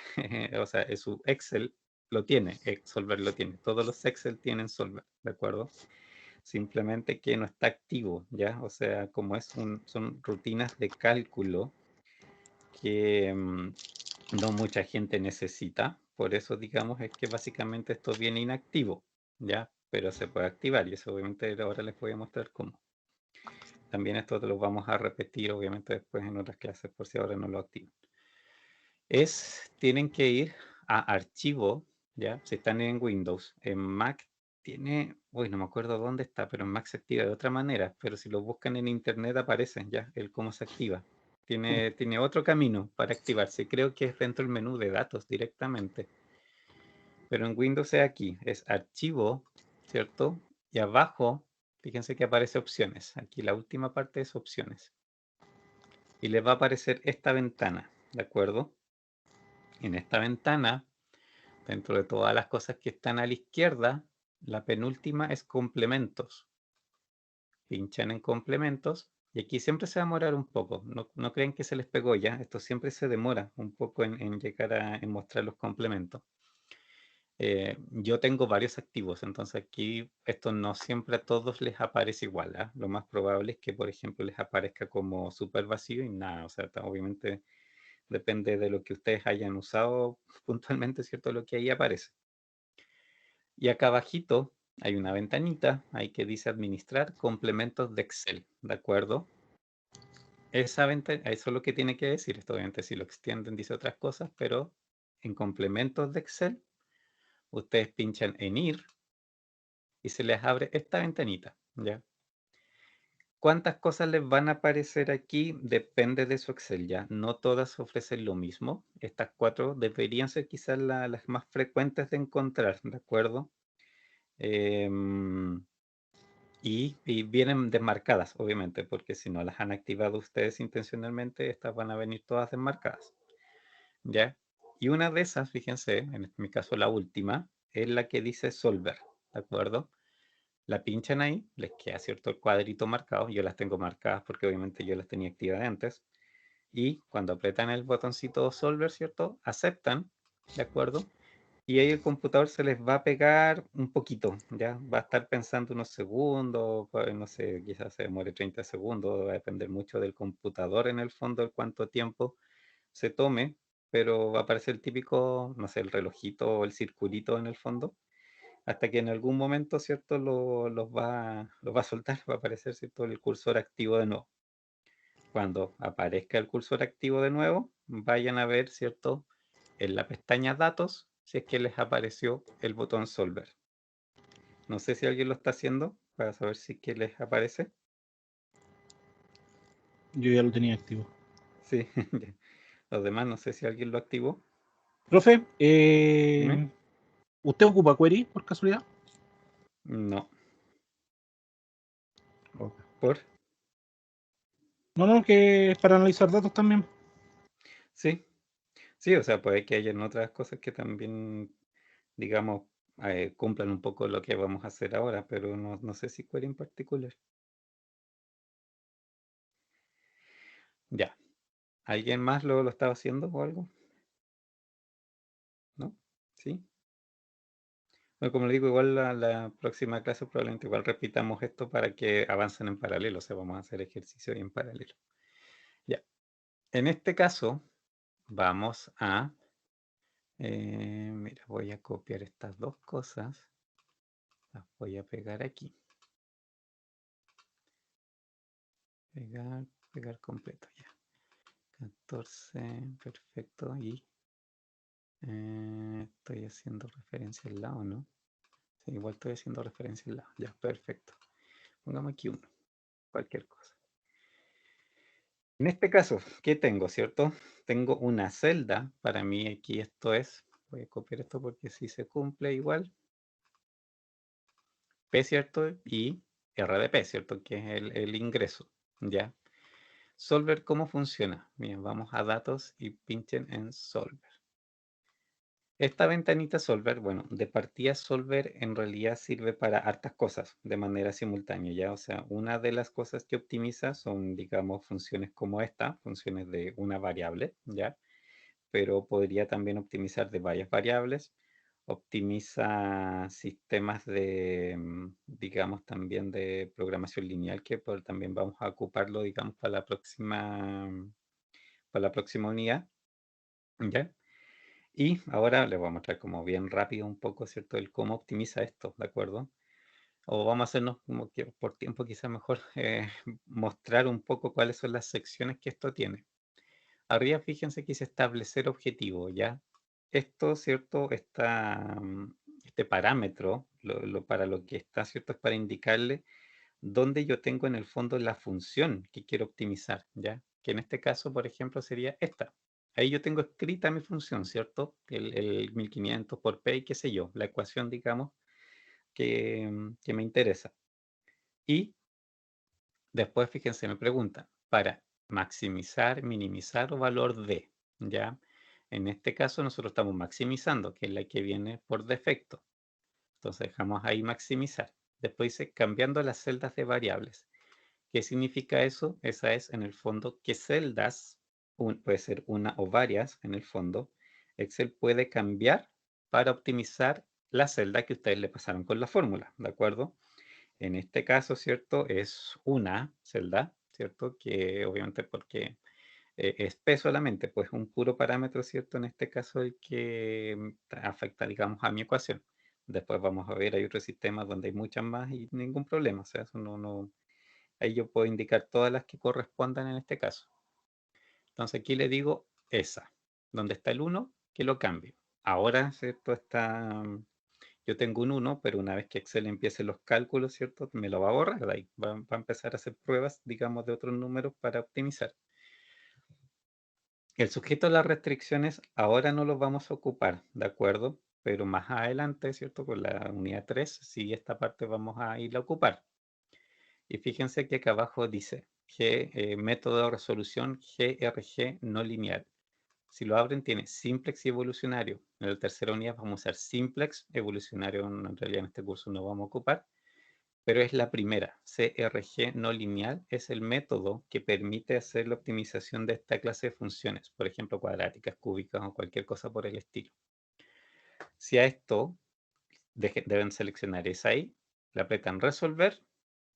o sea, su Excel lo tiene, Solver lo tiene, todos los Excel tienen Solver, ¿de acuerdo? Simplemente que no está activo, ¿ya? O sea, como son rutinas de cálculo que no mucha gente necesita, por eso digamos es que básicamente esto viene inactivo, ¿ya? Pero se puede activar, y eso obviamente ahora les voy a mostrar cómo. También esto te lo vamos a repetir obviamente después en otras clases por si ahora no lo activan. Tienen que ir a archivo, ¿ya? Si están en Windows, en Mac tiene, uy, no me acuerdo dónde está, pero en Mac se activa de otra manera, pero si lo buscan en internet aparece ya el cómo se activa. Tiene otro camino para activarse. Creo que es dentro del menú de datos directamente. Pero en Windows es aquí, es archivo, ¿cierto? Y abajo, fíjense que aparece opciones. Aquí la última parte es opciones. Y les va a aparecer esta ventana, ¿de acuerdo? En esta ventana, dentro de todas las cosas que están a la izquierda, la penúltima es complementos. Pinchan en complementos y aquí siempre se va a demorar un poco. No creen que se les pegó ya. Esto siempre se demora un poco en llegar en mostrar los complementos. Yo tengo varios activos, entonces aquí esto no siempre a todos les aparece igual. ¿Ah? Lo más probable es que, por ejemplo, les aparezca como súper vacío y nada. O sea, obviamente depende de lo que ustedes hayan usado puntualmente, ¿cierto? Lo que ahí aparece. Y acá abajito hay una ventanita ahí que dice administrar complementos de Excel, ¿de acuerdo? Esa ventana, eso es lo que tiene que decir. Esto obviamente si lo extienden dice otras cosas, pero en complementos de Excel, ustedes pinchan en ir y se les abre esta ventanita, ¿ya? ¿Cuántas cosas les van a aparecer aquí? Depende de su Excel, ¿ya? No todas ofrecen lo mismo. Estas 4 deberían ser quizás las más frecuentes de encontrar, ¿de acuerdo? Y vienen desmarcadas, obviamente, porque si no las han activado ustedes intencionalmente, estas van a venir todas desmarcadas, ¿ya? Y una de esas, fíjense, en mi caso la última, es la que dice Solver, ¿de acuerdo? La pinchan ahí, les queda cierto el cuadrito marcado, yo las tengo marcadas porque obviamente yo las tenía activadas antes, y cuando apretan el botoncito Solver, ¿cierto? Aceptan, ¿de acuerdo? Y ahí el computador se les va a pegar un poquito, ¿ya? Va a estar pensando unos segundos, no sé, quizás se demore 30 segundos, va a depender mucho del computador en el fondo, el cuánto tiempo se tome, pero va a aparecer el típico, no sé, el relojito o el circulito en el fondo, hasta que en algún momento, ¿cierto? Los va a soltar, va a aparecer, ¿cierto? El cursor activo de nuevo. Cuando aparezca el cursor activo de nuevo, vayan a ver, ¿cierto? En la pestaña Datos, si es que les apareció el botón Solver. No sé si alguien lo está haciendo para saber si es que les aparece. Yo ya lo tenía activo. Sí, los demás no sé si alguien lo activó. Profe, Dime. ¿usted ocupa Query por casualidad? No, Ok. por. No, que es para analizar datos también. Sí, sí, o sea, puede que hayan otras cosas que también, digamos, cumplan un poco lo que vamos a hacer ahora, pero no sé si Query en particular. Ya. ¿Alguien más lo estaba haciendo o algo? ¿No? ¿Sí? Bueno, como le digo, igual la próxima clase probablemente igual repitamos esto para que avancen en paralelo, o sea, vamos a hacer ejercicio en paralelo. Ya. En este caso, vamos a... mira, voy a copiar estas dos cosas. Las voy a pegar aquí. Pegar completo ya. 14, perfecto. Y estoy haciendo referencia al lado, ¿no? Sí, igual estoy haciendo referencia al lado. Ya, perfecto. Pongamos aquí uno, cualquier cosa. En este caso, ¿qué tengo, cierto? Tengo una celda. Para mí aquí esto es, voy a copiar esto porque si se cumple igual. P, ¿cierto? Y RDP, ¿cierto? Que es el ingreso, ¿ya? Solver, ¿cómo funciona? Bien, vamos a datos y pinchen en Solver. Esta ventanita Solver, bueno, de partida Solver en realidad sirve para hartas cosas de manera simultánea, ¿ya? O sea, una de las cosas que optimiza son, digamos, funciones como esta, funciones de una variable, ¿ya? Pero podría también optimizar de varias variables. Optimiza sistemas de, digamos, también de programación lineal, que también vamos a ocuparlo, digamos, para la próxima unidad, ¿ya? Y ahora les voy a mostrar como bien rápido un poco, ¿cierto? El cómo optimiza esto, ¿de acuerdo? O vamos a hacernos como que por tiempo quizá mejor mostrar un poco cuáles son las secciones que esto tiene. Arriba fíjense que dice establecer objetivo, ¿ya? Esto, ¿cierto? Este parámetro, para lo que está, ¿cierto? Es para indicarle dónde yo tengo en el fondo la función que quiero optimizar, ¿ya? que en este caso, por ejemplo, sería esta. Ahí yo tengo escrita mi función, ¿cierto? El 1500 por P y qué sé yo, la ecuación, digamos, que me interesa. Y después, fíjense, me preguntan, para maximizar, minimizar o valor de, ¿ya? En este caso nosotros estamos maximizando, que es la que viene por defecto. Entonces dejamos ahí maximizar. Después dice cambiando las celdas de variables. ¿Qué significa eso? Esa es en el fondo qué celdas, puede ser una o varias en el fondo, Excel puede cambiar para optimizar la celda que ustedes le pasaron con la fórmula, ¿de acuerdo? En este caso, ¿cierto? Es una celda, ¿cierto? Que obviamente porque es P solamente, pues un puro parámetro, ¿cierto? En este caso el que afecta, digamos, a mi ecuación. Después vamos a ver, hay otros sistemas donde hay muchas más y ningún problema, o sea, eso no, ahí yo puedo indicar todas las que correspondan en este caso. Entonces aquí le digo esa, donde está el 1, que lo cambio. Ahora, ¿cierto? Yo tengo un 1, pero una vez que Excel empiece los cálculos, ¿cierto? Me lo va a borrar de ahí. Va a empezar a hacer pruebas, digamos, de otros números para optimizar. El sujeto de las restricciones ahora no lo vamos a ocupar, ¿de acuerdo? Pero más adelante, ¿cierto? Con la unidad 3, sí, esta parte vamos a ir a ocupar. Y fíjense que acá abajo dice método de resolución GRG no lineal. Si lo abren tiene simplex y evolucionario. En la tercera unidad vamos a usar simplex, evolucionario en realidad en este curso no vamos a ocupar, pero es la primera. CRG no lineal es el método que permite hacer la optimización de esta clase de funciones, por ejemplo cuadráticas, cúbicas o cualquier cosa por el estilo. Si a esto deben seleccionar esa ahí, le apretan resolver.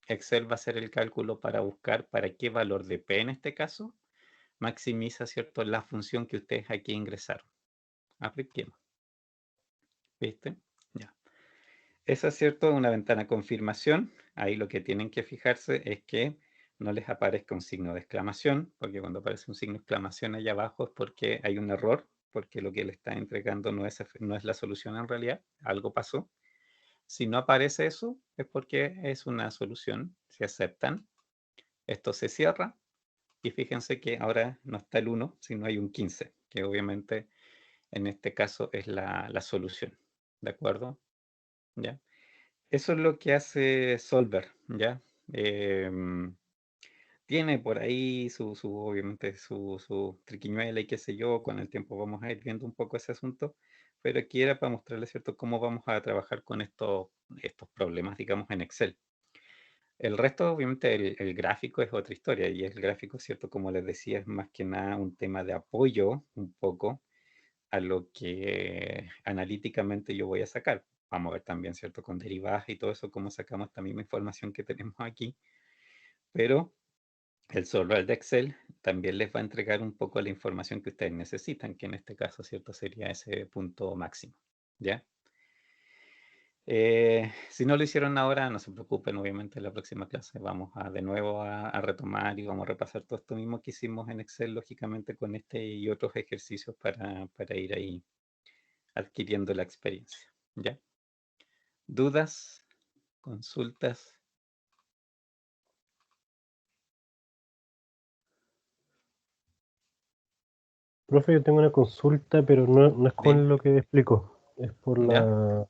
Excel va a hacer el cálculo para buscar para qué valor de P en este caso maximiza, ¿cierto?, la función que ustedes aquí ingresaron. Apliquemos. ¿Viste? Ya. Esa es, ¿cierto?, una ventana confirmación. Ahí lo que tienen que fijarse es que no les aparezca un signo de exclamación, porque cuando aparece un signo de exclamación allá abajo es porque hay un error, porque lo que le está entregando no es la solución en realidad, algo pasó. Si no aparece eso, es porque es una solución. Si aceptan, esto se cierra. Y fíjense que ahora no está el 1, sino hay un 15, que obviamente en este caso es la solución. ¿De acuerdo? ¿Ya? Eso es lo que hace Solver, ¿ya? Tiene por ahí obviamente su triquiñuela y qué sé yo, con el tiempo vamos a ir viendo un poco ese asunto, pero aquí era para mostrarles, ¿cierto?, cómo vamos a trabajar con estos problemas, digamos, en Excel. El resto, obviamente, el gráfico es otra historia, y el gráfico, ¿cierto?, como les decía, es más que nada un tema de apoyo, un poco, a lo que analíticamente yo voy a sacar. Vamos a ver también, ¿cierto?, con derivadas y todo eso, cómo sacamos esta misma información que tenemos aquí, pero el software de Excel también les va a entregar un poco la información que ustedes necesitan, que en este caso, ¿cierto?, sería ese punto máximo, ¿ya? Si no lo hicieron ahora, no se preocupen, obviamente en la próxima clase vamos de nuevo a retomar y vamos a repasar todo esto mismo que hicimos en Excel, lógicamente con este y otros ejercicios para ir ahí adquiriendo la experiencia, ¿ya? ¿Dudas? ¿Consultas? Profe, yo tengo una consulta, pero no es Dime. con lo que explico, es por ¿Ya?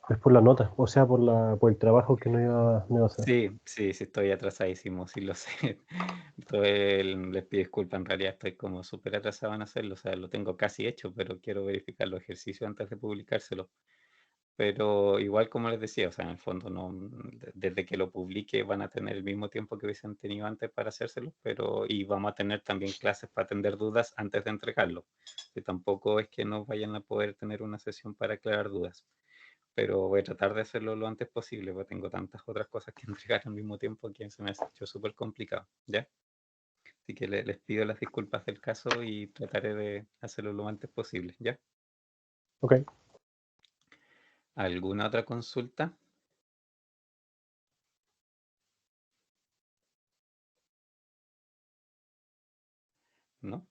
es por la nota, o sea, por el trabajo que no iba a hacer. Sí, estoy atrasadísimo, sí lo sé. Les pido disculpas, en realidad estoy como súper atrasado en hacerlo, o sea, lo tengo casi hecho, pero quiero verificar los ejercicios antes de publicárselo. Pero igual como les decía, o sea, en el fondo no, desde que lo publique van a tener el mismo tiempo que hubiesen tenido antes para hacérselo, y vamos a tener también clases para atender dudas antes de entregarlo. Que tampoco es que no vayan a poder tener una sesión para aclarar dudas. Pero voy a tratar de hacerlo lo antes posible, porque tengo tantas otras cosas que entregar al mismo tiempo que se me ha hecho súper complicado, ¿ya? Así que les pido las disculpas del caso y trataré de hacerlo lo antes posible, ¿ya? Ok. ¿Alguna otra consulta? ¿No?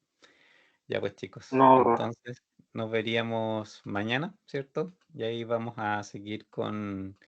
Ya pues chicos, No, entonces nos veríamos mañana, ¿cierto? Y ahí vamos a seguir con